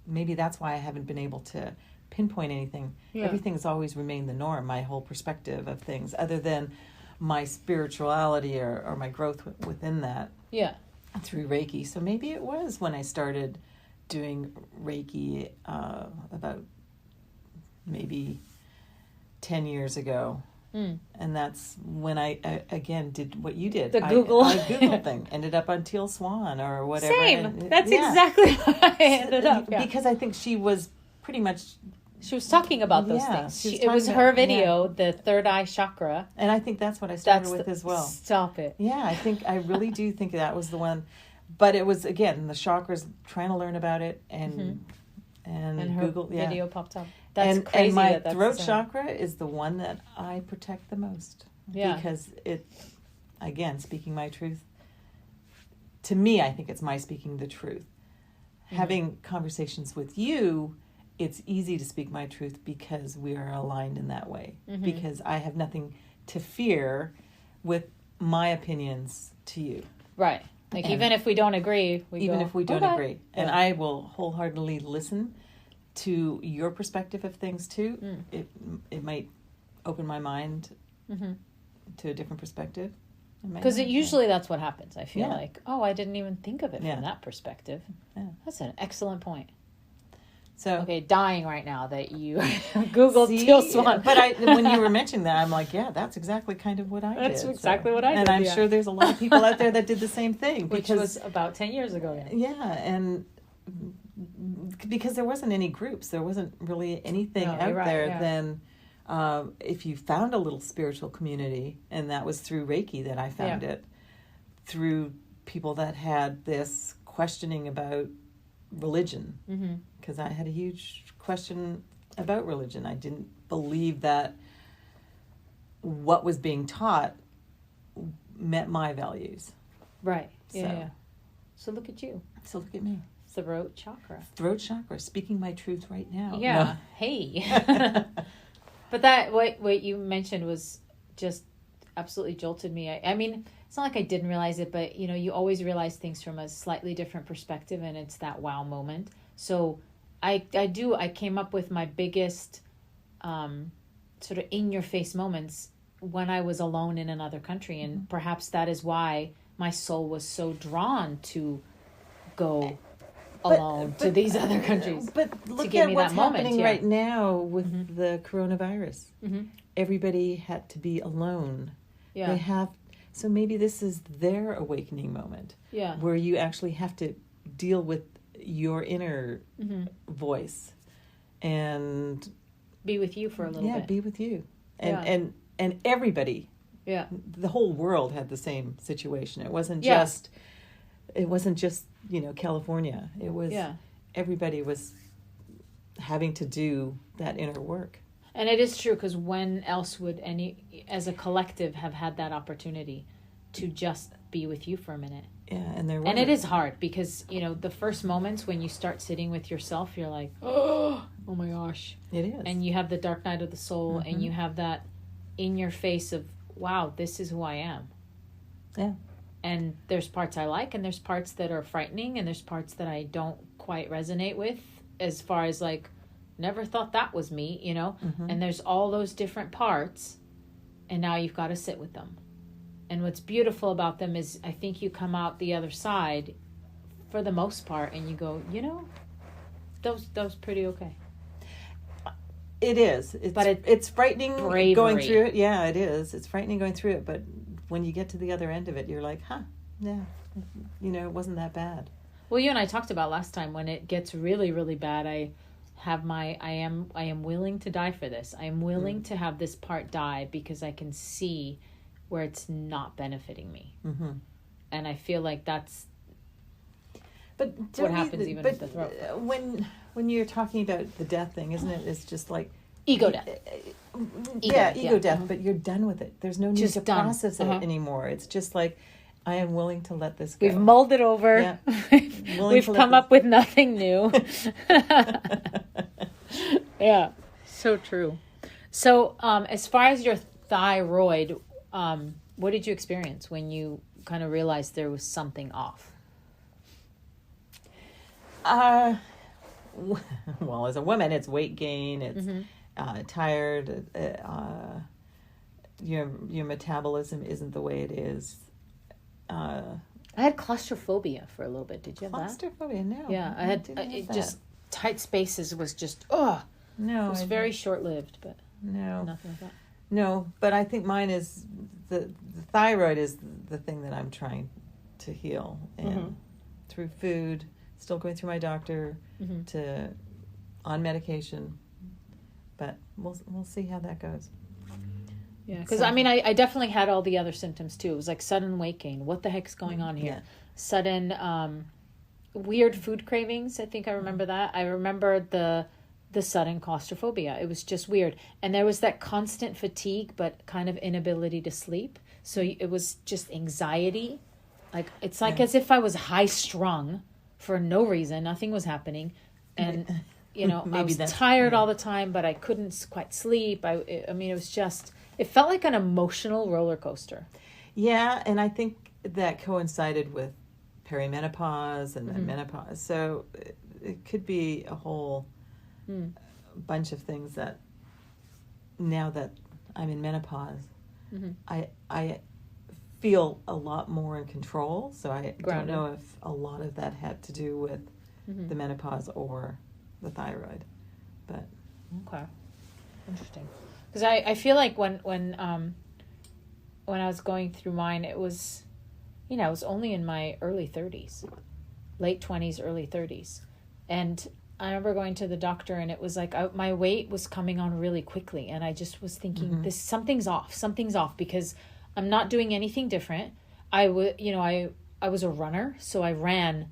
maybe that's why I haven't been able to pinpoint anything. Yeah. Everything's always remained the norm, my whole perspective of things, other than my spirituality or my growth within that. Yeah. Through Reiki. So maybe it was when I started doing Reiki about maybe 10 years ago. And that's when I again did what you did. The Google. I Googled thing. Ended up on Teal Swan or whatever. Same. And, that's exactly why I ended up. Yeah. Because I think she was pretty much... She was talking about those things. It was her video, the third eye chakra. And I think that's what I started with as well. Stop it. Yeah, I really do think that was the one. But it was, again, the chakras, trying to learn about it, and her Google video popped up. That's crazy. And my throat chakra is the one that I protect the most. Yeah. Because it, again, speaking my truth, to me, I think it's my speaking the truth. Having conversations with you, it's easy to speak my truth because we are aligned in that way. Because I have nothing to fear with my opinions to you. Right. Like, even if we don't agree, if we don't agree. And I will wholeheartedly listen to your perspective of things too. It might open my mind to a different perspective. Because usually that's what happens. I feel like, I didn't even think of it from that perspective. Yeah. That's an excellent point. So okay, dying right now that you Googled Teal Swan. But when you were mentioning that, I'm like, that's exactly kind of what I did. That's exactly what I did. And I'm sure there's a lot of people out there that did the same thing. Which was about 10 years ago. Yeah, and because there wasn't any groups. There wasn't really anything out there then. If you found a little spiritual community, and that was through Reiki that I found it, through people that had this questioning about religion, because I had a huge question about religion. I didn't believe that what was being taught met my values. Right. So look at you. So look at me. Throat chakra. Throat chakra. Speaking my truth right now. Yeah. No. Hey. But that what you mentioned was just absolutely jolted me. I mean, it's not like I didn't realize it, but you always realize things from a slightly different perspective, and it's that wow moment. So I came up with my biggest sort of in your face moments when I was alone in another country, and perhaps that is why my soul was so drawn to go alone to these other countries. But look at what's happening right now with the coronavirus. Everybody had to be alone. They have. So maybe this is their awakening moment. Where you actually have to deal with your inner voice and be with you for a little bit. Yeah, be with you. And everybody. Yeah. The whole world had the same situation. It wasn't just it wasn't just, California. It was, everybody was having to do that inner work. And it is true, because when else would as a collective, have had that opportunity to just be with you for a minute? Yeah, and it is hard, because, the first moments when you start sitting with yourself, you're like, oh my gosh. It is. And you have the dark night of the soul, and you have that in your face of, wow, this is who I am. Yeah. And there's parts I like, and there's parts that are frightening, and there's parts that I don't quite resonate with, as far as like, never thought that was me, and there's all those different parts, and now you've got to sit with them. And what's beautiful about them is, I think you come out the other side for the most part, and you go, that was pretty okay. It is. It's frightening bravery. Going through it. Yeah, it is. It's frightening going through it, but when you get to the other end of it, you're like, yeah, it wasn't that bad. Well, you and I talked about last time, when it gets really, really bad, I am willing to die for this. I am willing to have this part die, because I can see where it's not benefiting me. Mm-hmm. And I feel like that's what happens even at the throat. When you're talking about the death thing, isn't it? It's just like ego death. Ego death, but you're done with it. There's no need to process it anymore. It's just like, I am willing to let this go. We've mulled it over. Yeah. We've come up with nothing new. Yeah, so true. So as far as your thyroid, what did you experience when you kind of realized there was something off? Well, as a woman, it's weight gain. It's tired. Your metabolism isn't the way it is. I had claustrophobia for a little bit. Did you have claustrophobia? No. Yeah, I had just tight spaces was just no. It was very short lived, but nothing like that. No, but I think mine is the thyroid is the thing that I'm trying to heal, and through food, still going through my doctor to on medication, but we'll see how that goes. Yeah, because I definitely had all the other symptoms too. It was like sudden weight gain. What the heck's going on here? Yeah. Sudden weird food cravings. I think I remember that. I remember the sudden claustrophobia. It was just weird. And there was that constant fatigue, but kind of inability to sleep. So it was just anxiety. Like, it's like as if I was high strung for no reason. Nothing was happening. And, I was tired all the time, but I couldn't quite sleep. It was just, it felt like an emotional roller coaster. Yeah. And I think that coincided with perimenopause and menopause. So it could be a whole bunch of things that now that I'm in menopause, I feel a lot more in control. So I don't know if a lot of that had to do with the menopause or the thyroid, but okay, interesting. Because I feel like when I was going through mine, it was, it was only in my early 30s, late 20s, early 30s, and I remember going to the doctor, and it was like my weight was coming on really quickly, and I just was thinking, something's off, because I'm not doing anything different. I was a runner, so I ran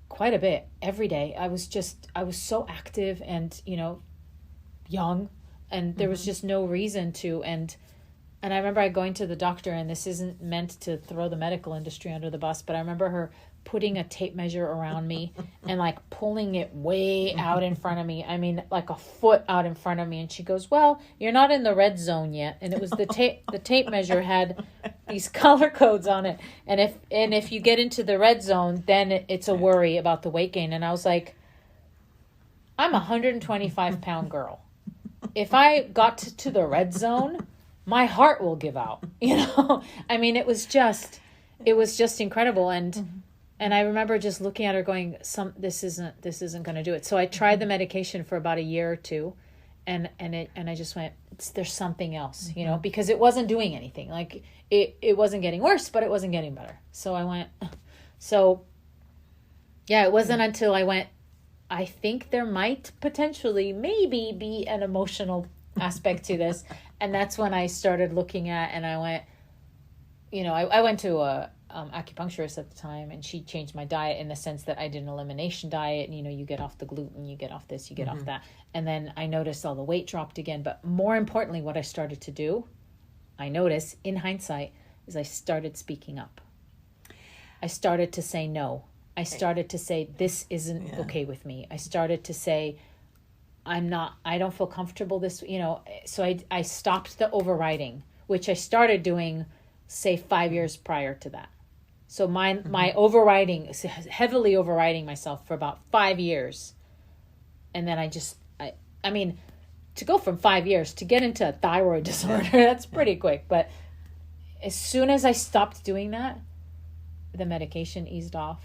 quite a bit every day. I was so active and, young, and there was just no reason to. And I remember going to the doctor, and this isn't meant to throw the medical industry under the bus, but I remember her putting a tape measure around me and like pulling it way out in front of me. I mean, like a foot out in front of me. And she goes, "Well, you're not in the red zone yet." And it was the tape measure had these color codes on it. And if you get into the red zone, then it's a worry about the weight gain. And I was like, I'm a 125 pound girl. If I got to the red zone, my heart will give out, I mean, it was just incredible. And I remember just looking at her going, this isn't going to do it. So I tried the medication for about a year or two, and I just went, there's something else, because it wasn't doing anything. Like it wasn't getting worse, but it wasn't getting better. So I went, it wasn't until I went, I think there might potentially maybe be an emotional aspect to this. And that's when I started looking at, and I went, I went to a acupuncturist at the time, and she changed my diet in the sense that I did an elimination diet. And, you get off the gluten, you get off this, you get off that. And then I noticed all the weight dropped again. But more importantly, what I started to do, I noticed in hindsight, is I started speaking up. I started to say no. I started to say, this isn't okay with me. I started to say, I don't feel comfortable this, so I stopped the overriding, which I started doing, say, 5 years prior to that. So my overriding, heavily overriding myself for about 5 years. And then I mean, to go from 5 years to get into a thyroid disorder, that's pretty quick. But as soon as I stopped doing that, the medication eased off.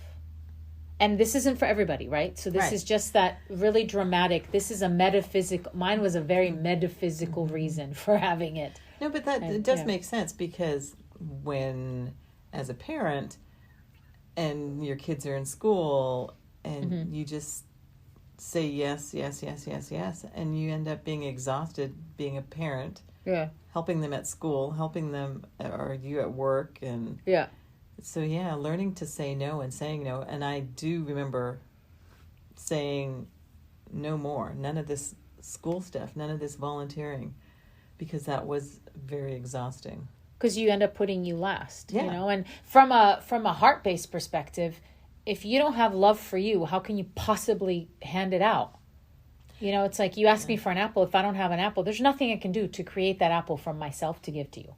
And this isn't for everybody, right? So this is just that really dramatic. This is a metaphysical. Mine was a very metaphysical reason for having it. No, but it does make sense, because when, as a parent, and your kids are in school, and you just say yes, yes, yes, yes, yes, and you end up being exhausted being a parent, helping them at school, helping them, or you at work, and so learning to say no and saying no. And I do remember saying no more, none of this school stuff, none of this volunteering, because that was very exhausting. Because you end up putting you last, and from a heart-based perspective, if you don't have love for you, how can you possibly hand it out? It's like you ask me for an apple. If I don't have an apple, there's nothing I can do to create that apple from myself to give to you.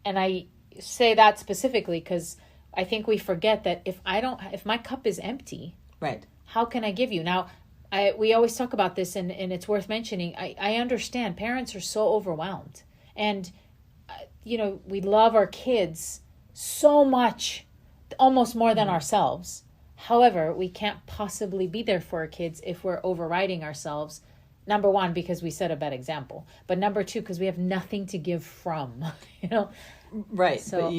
And I say that specifically because I think we forget that if my cup is empty, right, how can I give you? Now, we always talk about this, and it's worth mentioning. I understand parents are so overwhelmed, and we love our kids so much, almost more than ourselves. However, we can't possibly be there for our kids if we're overriding ourselves. Number one, because we set a bad example. But number two, because we have nothing to give from, Right. So,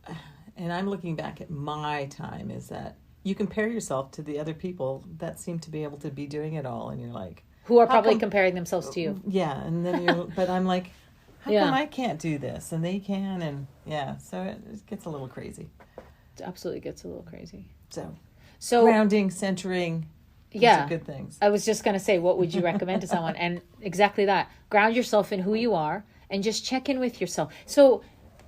but and I'm looking back at my time, is that you compare yourself to the other people that seem to be able to be doing it all. And you're like, who are probably comparing themselves to you. Yeah. And then but I'm like, how come I can't do this and they can? And so it gets a little crazy. It absolutely gets a little crazy. So grounding, centering, those are good things. I was just going to say, what would you recommend to someone? And exactly that. Ground yourself in who you are and just check in with yourself. So,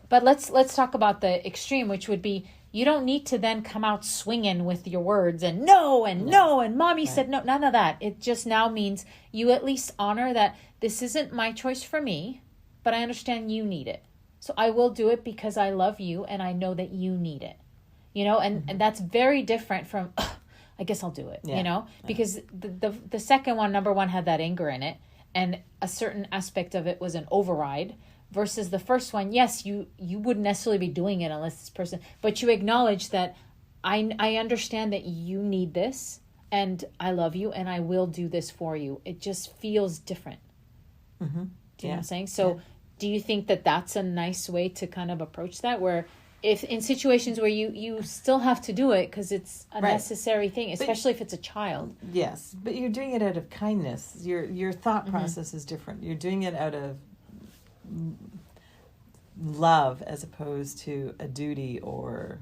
but let's talk about the extreme, which would be, you don't need to then come out swinging with your words and no, and mommy said no, none of that. It just now means you at least honor that this isn't my choice for me, but I understand you need it. So I will do it because I love you and I know that you need it. And that's very different from, I guess I'll do it, because the second one, number one, had that anger in it, and a certain aspect of it was an override, versus the first one. Yes, you wouldn't necessarily be doing it unless this person, but you acknowledge that I understand that you need this, and I love you, and I will do this for you. It just feels different. Mm-hmm. Do you know what I'm saying? So do you think that that's a nice way to kind of approach that, where if in situations where you still have to do it because it's a necessary thing, especially if it's a child. Yes, but you're doing it out of kindness. Your thought process is different. You're doing it out of love as opposed to a duty or...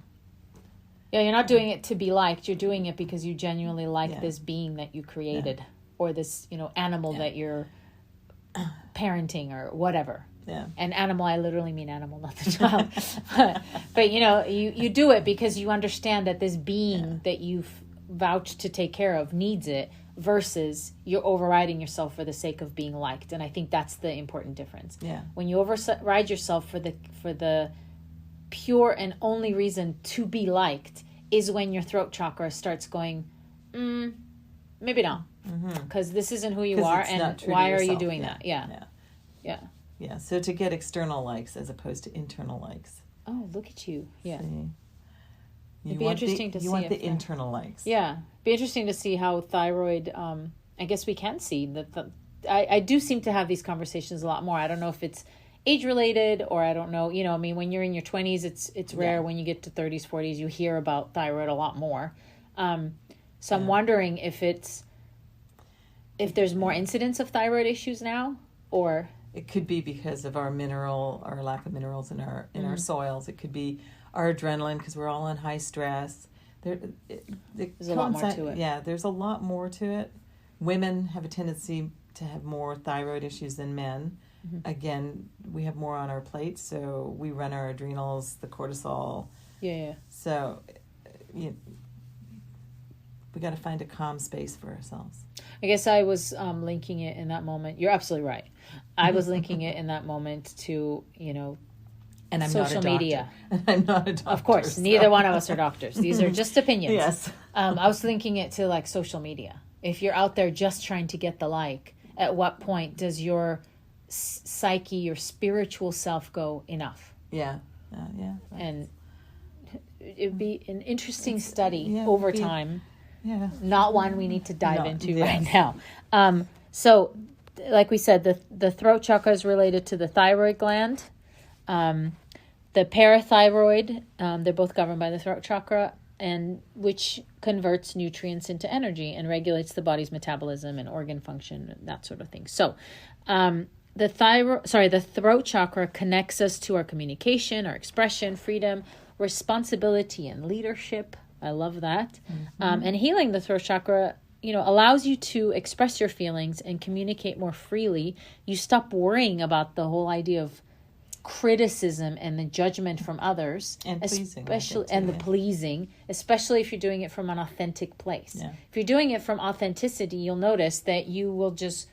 Yeah, you're not doing it to be liked. You're doing it because you genuinely like this being that you created or this, animal that you're parenting or whatever. Yeah. And animal, I literally mean animal, not the child. but you do it because you understand that this being that you've vouched to take care of needs it, versus you're overriding yourself for the sake of being liked. And I think that's the important difference. Yeah. When you override yourself for the pure and only reason to be liked is when your throat chakra starts going, maybe not, because this isn't who you are, and why are you doing that? Yeah, so to get external likes as opposed to internal likes. Oh, look at you. Yeah. See? It'd be interesting to see. You want the internal likes. Yeah. Be interesting to see how thyroid, I guess we can see that I do seem to have these conversations a lot more. I don't know if it's age related or I don't know, when you're in your 20s, it's rare. When you get to 30s, 40s, you hear about thyroid a lot more. So I'm wondering if there's more incidence of thyroid issues now, or... It could be because of our lack of minerals in our soils. It could be our adrenaline, because we're all on high stress. There's a lot more to it. Yeah, there's a lot more to it. Women have a tendency to have more thyroid issues than men. Mm-hmm. Again, we have more on our plates, so we run our adrenals, the cortisol. Yeah. So, we got to find a calm space for ourselves. I guess I was linking it in that moment. You're absolutely right. I was linking it in that moment to, and I'm social not a media. I'm not a doctor. Of course, neither one of us are doctors. These are just opinions. Yes. I was linking it to like social media. If you're out there just trying to get the like, at what point does your psyche, your spiritual self go enough? Yeah. And it'd be an interesting study over time. Yeah. Not one we need to dive into right now. So, like we said, the throat chakra is related to the thyroid gland. The parathyroid, they're both governed by the throat chakra, and which converts nutrients into energy and regulates the body's metabolism and organ function, that sort of thing. So, the throat chakra connects us to our communication, our expression, freedom, responsibility, and leadership. I love that. Mm-hmm. And healing the throat chakra, allows you to express your feelings and communicate more freely. You stop worrying about the whole idea of criticism and the judgment from others, and pleasing, pleasing, especially if you're doing it from an authentic place. Yeah. If you're doing it from authenticity, you'll notice that you will just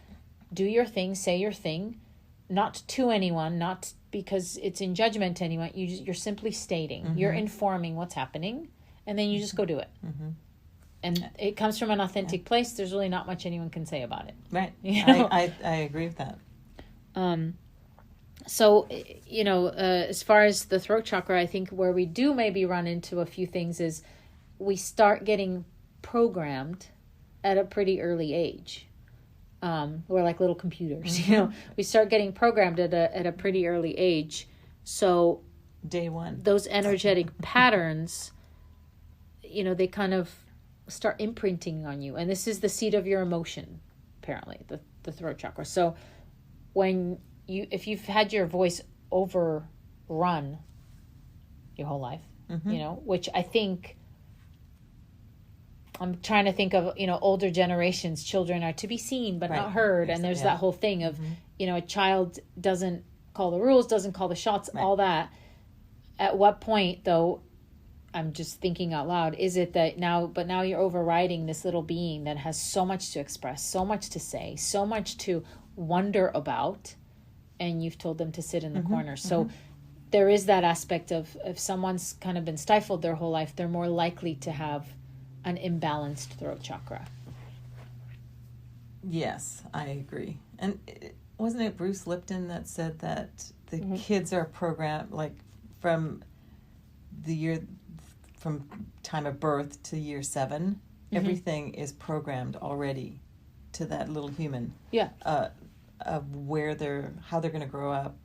do your thing, say your thing, not to anyone, not because it's in judgment to anyone. You're simply stating, mm-hmm. You're informing what's happening, and then you just go do it. Mm-hmm. And it comes from an authentic place. There's really not much anyone can say about it. Right. I agree with that. So, as far as the throat chakra, I think where we do maybe run into a few things is we start getting programmed at a pretty early age. We're like little computers, Mm-hmm. We start getting programmed at a pretty early age. So day one, those energetic patterns, they kind of start imprinting on you. And this is the seat of your emotion, apparently, the throat chakra. So if you've had your voice overrun your whole life, mm-hmm. Which I think, I'm trying to think of, older generations, children are to be seen but not heard. And there's that whole thing of, mm-hmm. A child doesn't call the rules, doesn't call the shots, all that. At what point, though, I'm just thinking out loud, is it that now you're overriding this little being that has so much to express, so much to say, so much to wonder about, and you've told them to sit in the mm-hmm. corner. So mm-hmm. there is that aspect of, if someone's kind of been stifled their whole life, they're more likely to have an imbalanced throat chakra. Yes, I agree. And wasn't it Bruce Lipton that said that the mm-hmm. kids are programmed, like from time of birth to year 7, mm-hmm. everything is programmed already to that little human. Yeah. Of how they're going to grow up,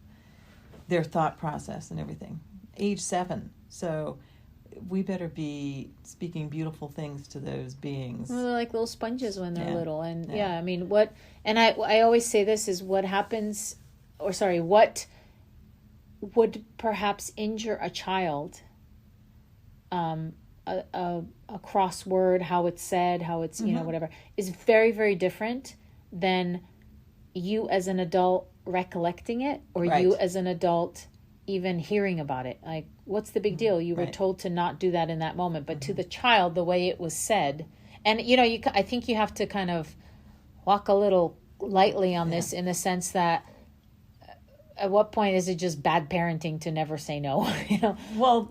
their thought process and everything. Age 7. So we better be speaking beautiful things to those beings. Well, they're like little sponges when they're little. And I always say this is what would perhaps injure a child, a crossword, how it's said, how it's, mm-hmm. Whatever, is very, very different than you as an adult recollecting it, or you as an adult even hearing about it. Like, what's the big deal? You were told to not do that in that moment, but mm-hmm. to the child, the way it was said, and I think you have to kind of walk a little lightly on this, in the sense that at what point is it just bad parenting to never say no? Well,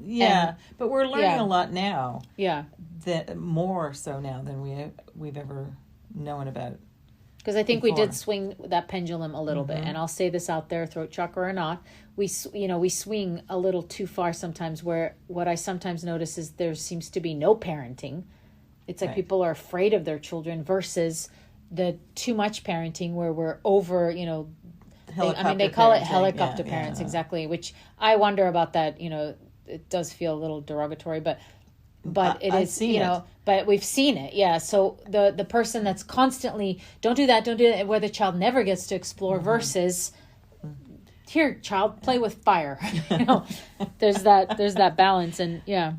but we're learning a lot now. Yeah, that more so now than we've ever known about. Because I think we did swing that pendulum a little mm-hmm. bit, and I'll say this out there, throat chakra or not, we swing a little too far sometimes. Where what I sometimes notice is there seems to be no parenting. It's like people are afraid of their children versus the too much parenting, where we're over. They call it helicopter parents, exactly. Which I wonder about that. It does feel a little derogatory, but it is, but we've seen it. Yeah. So the person that's constantly, don't do that, where the child never gets to explore, mm-hmm. versus here, child, play with fire. There's that balance. And yeah,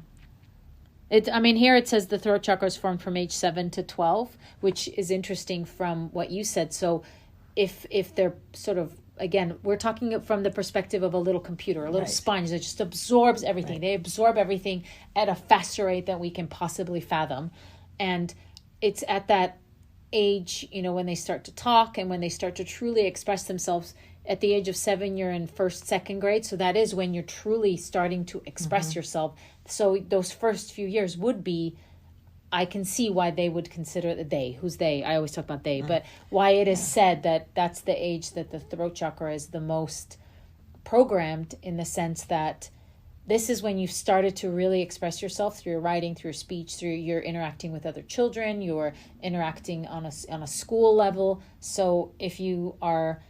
here it says the throat chakra is formed from age 7 to 12, which is interesting from what you said. So if they're sort of, again, we're talking from the perspective of a little computer, a little sponge that just absorbs everything. Right. They absorb everything at a faster rate than we can possibly fathom. And it's at that age, when they start to talk and when they start to truly express themselves. At the age of 7, you're in first, second grade. So that is when you're truly starting to express yourself. So those first few years would be, I can see why they would consider who's they? I always talk about they, but why it is said that that's the age that the throat chakra is the most programmed, in the sense that this is when you've started to really express yourself through your writing, through your speech, through your interacting with other children, you're interacting on a school level. So if you are...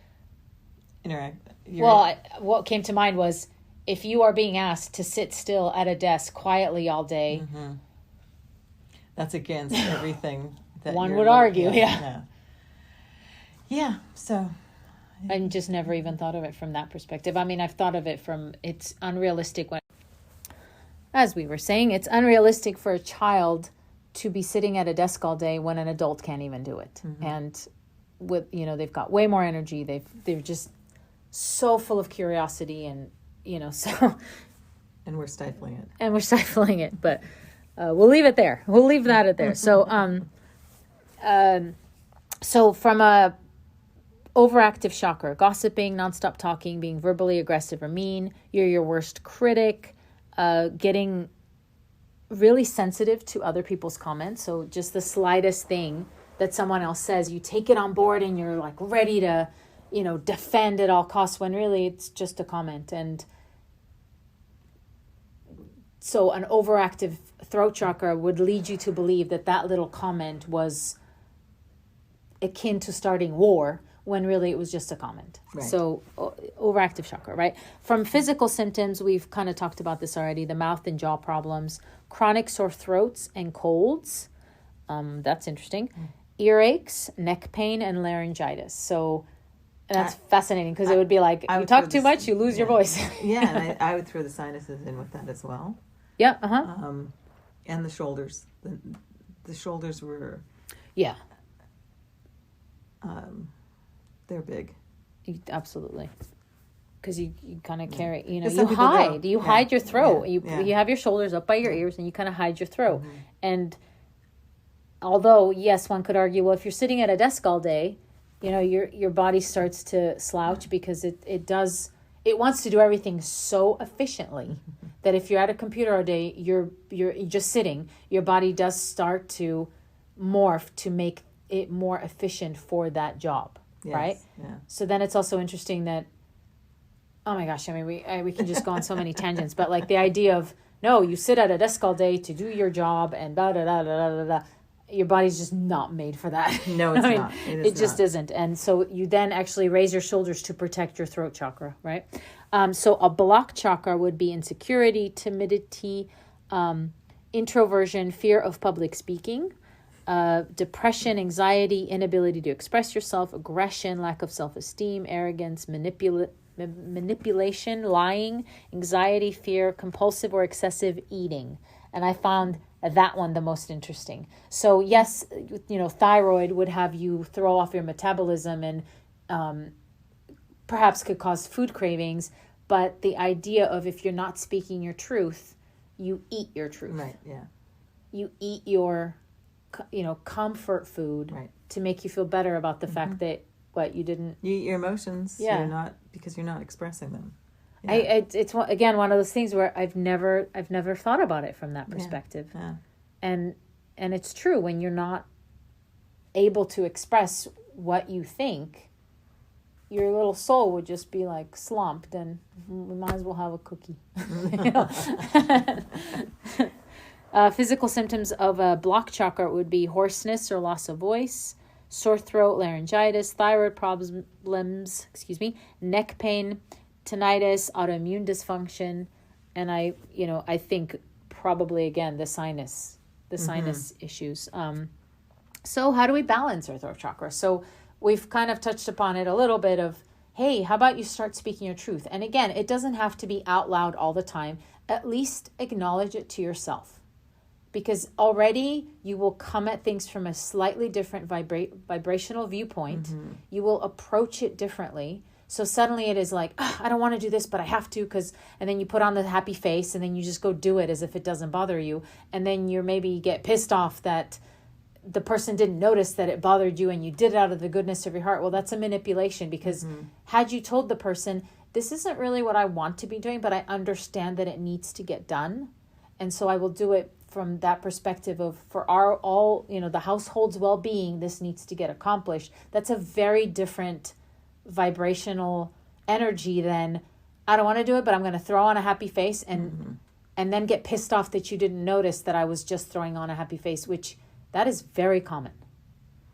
what came to mind was, if you are being asked to sit still at a desk quietly all day... Mm-hmm. That's against everything that one would argue. Yeah. So I just never even thought of it from that perspective. I've thought of it from, it's unrealistic when, as we were saying, it's unrealistic for a child to be sitting at a desk all day when an adult can't even do it. Mm-hmm. And with, they've got way more energy. They're just so full of curiosity and, so. And we're stifling it. But we'll leave it there. We'll leave that at there. So, so from a overactive chakra, gossiping, nonstop talking, being verbally aggressive or mean, you're your worst critic, getting really sensitive to other people's comments. So just the slightest thing that someone else says, you take it on board and you're like ready to, defend at all costs, when really it's just a comment. And so an overactive throat chakra would lead you to believe that little comment was akin to starting war, when really it was just a comment. Right. So overactive chakra, right? From physical symptoms, we've kind of talked about this already: the mouth and jaw problems, chronic sore throats and colds. That's interesting. Earaches, neck pain, and laryngitis. So that's fascinating, because it would be like, you talk too much, you lose your voice. And I would throw the sinuses in with that as well. Yeah. And the shoulders. The shoulders were... Yeah. They're big. Absolutely. Because you kind of carry, you hide. You hide your throat. You have your shoulders up by your ears, and you kind of hide your throat. Mm-hmm. And although, yes, one could argue, well, if you're sitting at a desk all day, your body starts to slouch, because it wants to do everything so efficiently that if you're at a computer all day, you're just sitting, your body does start to morph to make it more efficient for that job. Yes, right? Yeah. So then it's also interesting that, oh my gosh, we can just go on so many tangents, but like the idea of, no, you sit at a desk all day to do your job and da da da da da da. Your body's just not made for that. No, it's not. It just isn't. And so you then actually raise your shoulders to protect your throat chakra, right? So a blocked chakra would be insecurity, timidity, introversion, fear of public speaking, depression, anxiety, inability to express yourself, aggression, lack of self-esteem, arrogance, manipulation, lying, anxiety, fear, compulsive or excessive eating. And I found that one the most interesting. So yes, thyroid would have you throw off your metabolism and perhaps could cause food cravings. But the idea of, if you're not speaking your truth, you eat your truth. Right, yeah. You eat your, comfort food, right, to make you feel better about the fact that you didn't... You eat your emotions. Yeah. Because you're not expressing them. Yeah. It's again one of those things where I've never thought about it from that perspective. Yeah. And it's true, when you're not able to express what you think, your little soul would just be like slumped, and we might as well have a cookie. Physical symptoms of a blocked chakra would be hoarseness or loss of voice, sore throat, laryngitis, thyroid problems, neck pain, tinnitus, autoimmune dysfunction, and I think probably again the sinus issues. So how do we balance our throat chakra? So we've kind of touched upon it a little bit of, hey, how about you start speaking your truth? And again, it doesn't have to be out loud all the time. At least acknowledge it to yourself, because already you will come at things from a slightly different vibrational viewpoint. Mm-hmm. You will approach it differently. So suddenly it is like, I don't want to do this, but I have to, and then you put on the happy face and then you just go do it as if it doesn't bother you. And then you maybe get pissed off that the person didn't notice that it bothered you and you did it out of the goodness of your heart. Well, that's a manipulation, because had you told the person, this isn't really what I want to be doing, but I understand that it needs to get done. And so I will do it from that perspective of, for the household's well-being, this needs to get accomplished. That's a very different vibrational energy than, I don't want to do it, but I'm going to throw on a happy face and then get pissed off that you didn't notice that I was just throwing on a happy face, which that is very common.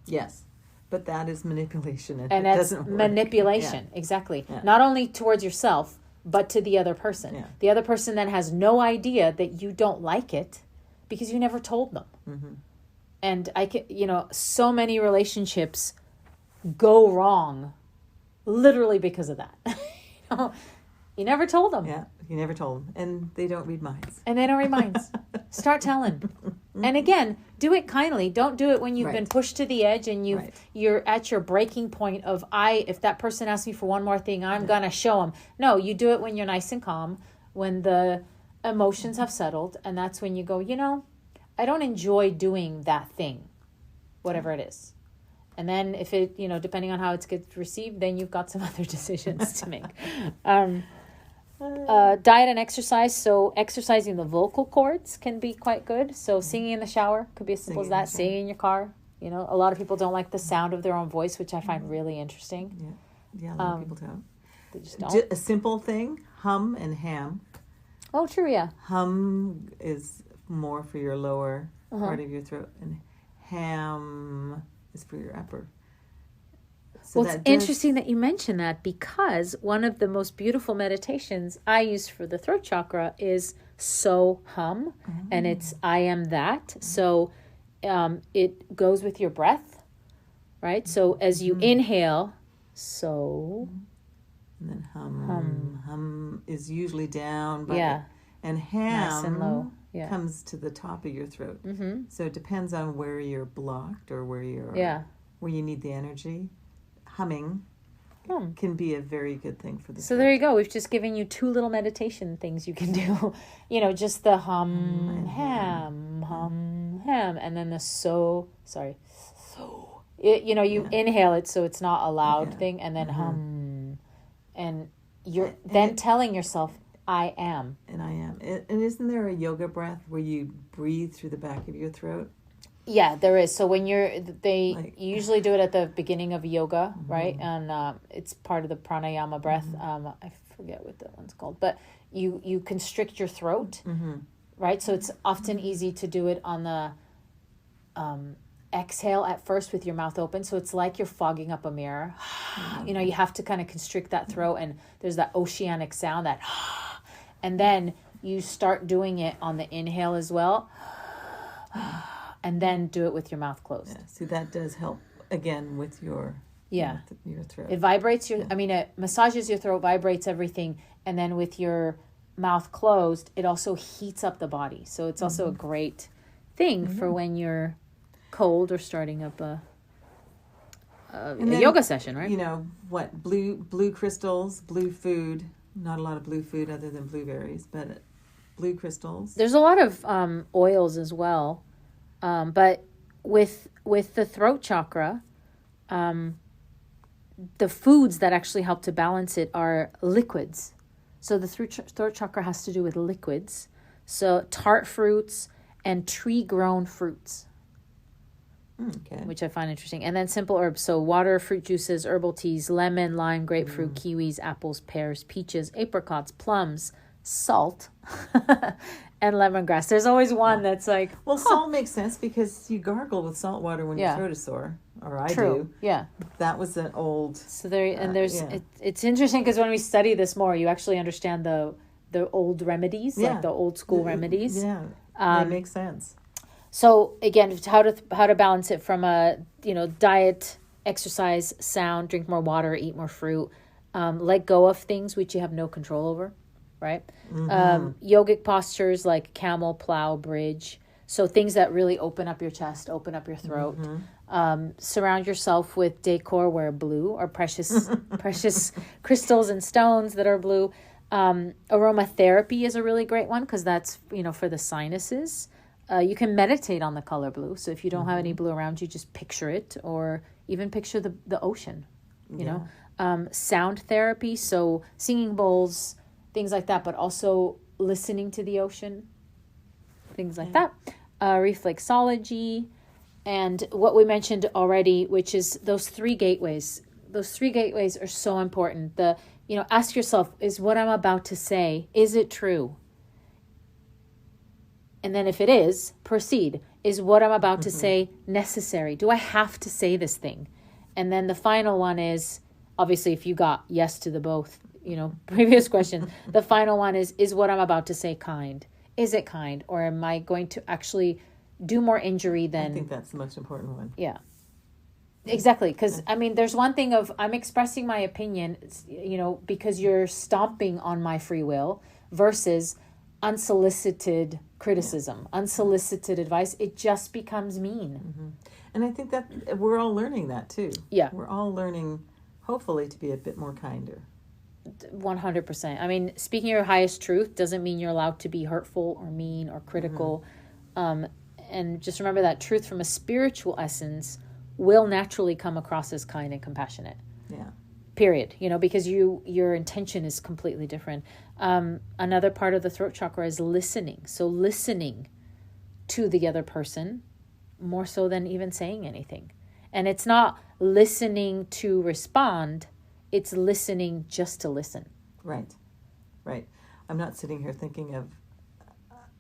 Yes, but that is manipulation. And that's manipulation, exactly. Yeah. Not only towards yourself, but to the other person. Yeah. The other person then has no idea that you don't like it because you never told them. Mm-hmm. And so many relationships go wrong literally because of that. You never told them. Yeah, you never told them. And they don't read minds. Start telling. And again, do it kindly. Don't do it when you've been pushed to the edge and you're at your breaking point of, if that person asks me for one more thing, I'm going to show them. No, you do it when you're nice and calm, when the emotions have settled. And that's when you go, I don't enjoy doing that thing, whatever it is. And then if it, depending on how it gets received, then you've got some other decisions to make. Diet and exercise. So exercising the vocal cords can be quite good. So singing in the shower could be as simple as that. Singing in your car. A lot of people don't like the sound of their own voice, which I find really interesting. Yeah, a lot of people don't. They just don't. A simple thing, hum and ham. Oh, true, yeah. Hum is more for your lower part of your throat, and ham is for your upper. So it's interesting that you mention that, because one of the most beautiful meditations I use for the throat chakra is So Hum, and it's I am that. So it goes with your breath, right? So as you inhale, so. And then hum. Hum is usually down. And ham nice and low. Yeah. Comes to the top of your throat. Mm-hmm. So it depends on where you're blocked or where you need the energy. Humming can be a very good thing for the throat. There you go. We've just given you 2 little meditation things you can do. Just the hum and ham, and then the so. You inhale it so it's not a loud thing, and then hum, and you're then telling yourself, I am. And I am. And isn't there a yoga breath where you breathe through the back of your throat? Yeah, there is. So when you usually do it at the beginning of yoga, right? And it's part of the pranayama breath. I forget what that one's called, but you constrict your throat, right? So it's often easy to do it on the exhale at first with your mouth open. So it's like you're fogging up a mirror. You have to kind of constrict that throat, and there's that oceanic sound, that, and then you start doing it on the inhale as well. And then do it with your mouth closed. Yeah, so that does help, again, with your throat. It vibrates it massages your throat, vibrates everything. And then with your mouth closed, it also heats up the body. So it's also a great thing for when you're cold or starting up a yoga session, right? Blue crystals, blue food. Not a lot of blue food other than blueberries, but blue crystals. There's a lot of oils as well. But with the throat chakra, the foods that actually help to balance it are liquids. So the throat chakra has to do with liquids. So tart fruits and tree-grown fruits, which I find interesting. And then simple herbs. So water, fruit juices, herbal teas, lemon, lime, grapefruit, kiwis, apples, pears, peaches, apricots, plums, salt, and lemongrass. There's always one that's like... Well, salt makes sense because you gargle with salt water when your throat is sore. Or I do. Yeah. That was an old... So it's interesting because when we study this more, you actually understand the old remedies, like the old school remedies. Yeah, they make sense. So again, how to balance it from a diet, exercise, sound, drink more water, eat more fruit. Let go of things which you have no control over, right? Yogic postures like camel, plow, bridge. So things that really open up your chest, open up your throat. Surround yourself with decor where blue or precious crystals and stones that are blue. Aromatherapy is a really great one because that's, for the sinuses. You can meditate on the color blue. So if you don't have any blue around you, just picture it, or even picture the ocean, you know. Sound therapy, so singing bowls, things like that, but also listening to the ocean, things like that. Reflexology, and what we mentioned already, which is those 3 gateways. Those 3 gateways are so important. Ask yourself, is what I'm about to say, is it true? And then if it is, proceed. Is what I'm about to say necessary? Do I have to say this thing? And then the final one is, obviously, if you got yes to the both, previous question, the final one is what I'm about to say kind? Is it kind? Or am I going to actually do more injury than... I think that's the most important one. Yeah. Exactly. Because, there's one thing of I'm expressing my opinion, because you're stomping on my free will, versus unsolicited criticism, unsolicited advice. It just becomes mean. And I think that we're all learning that too. Yeah. We're all learning, hopefully, to be a bit more kinder. 100%. Speaking your highest truth doesn't mean you're allowed to be hurtful or mean or critical. And just remember that truth from a spiritual essence will naturally come across as kind and compassionate. Yeah. Period. Because your intention is completely different. Another part of the throat chakra is listening. So listening to the other person more so than even saying anything. And it's not listening to respond. It's listening just to listen. Right. I'm not sitting here thinking of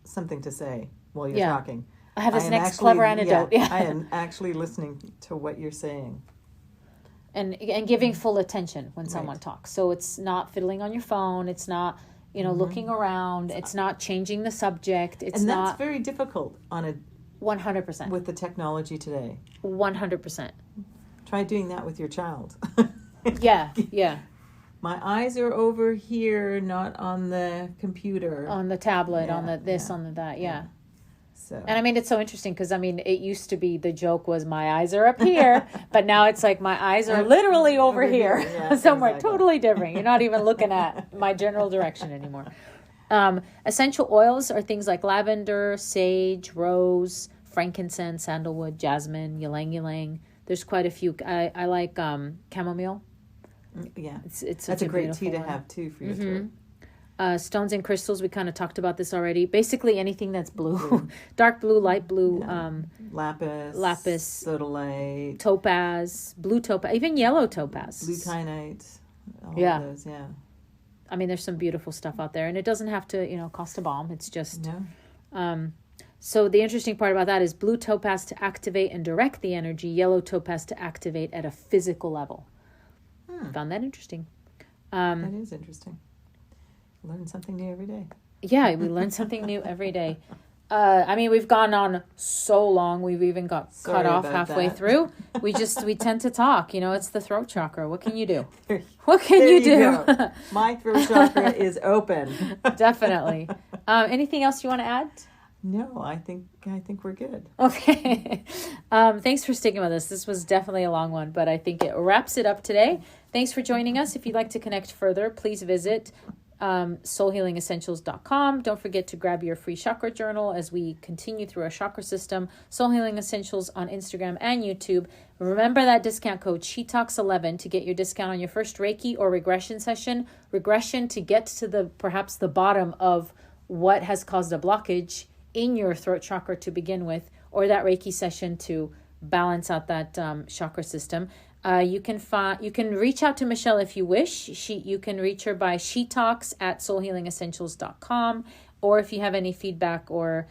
something to say while you're talking. I have this next clever anecdote. Yeah, I am actually listening to what you're saying. And giving full attention when someone talks. So it's not fiddling on your phone. It's not, looking around. It's not changing the subject. It's and not... that's very difficult on a... 100%. With the technology today. 100%. Try doing that with your child. Yeah. My eyes are over here, not on the computer. On the tablet, on the this, on the that, So. And it's so interesting because, it used to be the joke was my eyes are up here, but now it's like my eyes are literally over here. Yeah, somewhere totally different. You're not even looking at my general direction anymore. Essential oils are things like lavender, sage, rose, frankincense, sandalwood, jasmine, ylang ylang. There's quite a few. I like chamomile. Yeah, it's that's a great tea to have too for your throat. Stones and crystals, we kind of talked about this already. Basically anything that's blue. Dark blue, light blue. Lapis. Sodalite. Topaz. Blue topaz. Even yellow topaz. Blue kyanite. All of those, there's some beautiful stuff out there. And it doesn't have to, cost a bomb. It's just... No. So the interesting part about that is blue topaz to activate and direct the energy. Yellow topaz to activate at a physical level. Found that interesting. That is interesting. Learn something new every day. Yeah, we learn something new every day. We've gone on so long. We've even got cut off halfway through. We tend to talk. It's the throat chakra. What can you do? What can you do? My throat chakra is open. Definitely. Anything else you want to add? No, I think we're good. Okay. Thanks for sticking with us. This was definitely a long one, but I think it wraps it up today. Thanks for joining us. If you'd like to connect further, please visit soulhealingessentials.com. Don't forget to grab your free chakra journal as we continue through our chakra system. Soul Healing Essentials on Instagram and YouTube. Remember that discount code SheTalks11 to get your discount on your first Reiki or regression session. Regression to get to perhaps the bottom of what has caused a blockage in your throat chakra to begin with, or that Reiki session to balance out that chakra system. You can reach out to Michelle if you wish. You can reach her by shetalks@soulhealingessentials.com, or if you have any feedback or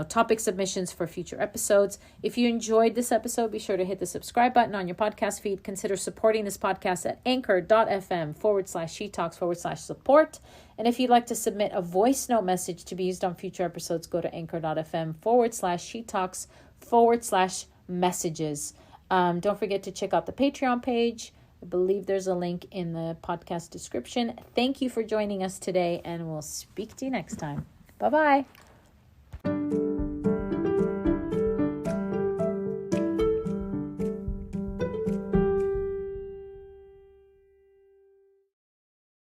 topic submissions for future episodes. If you enjoyed this episode, be sure to hit the subscribe button on your podcast feed. Consider supporting this podcast at anchor.fm/shetalks/support. And if you'd like to submit a voice note message to be used on future episodes, go to anchor.fm/shetalks/messages. Don't forget to check out the Patreon page. I believe there's a link in the podcast description. Thank you for joining us today, and we'll speak to you next time. Bye-bye.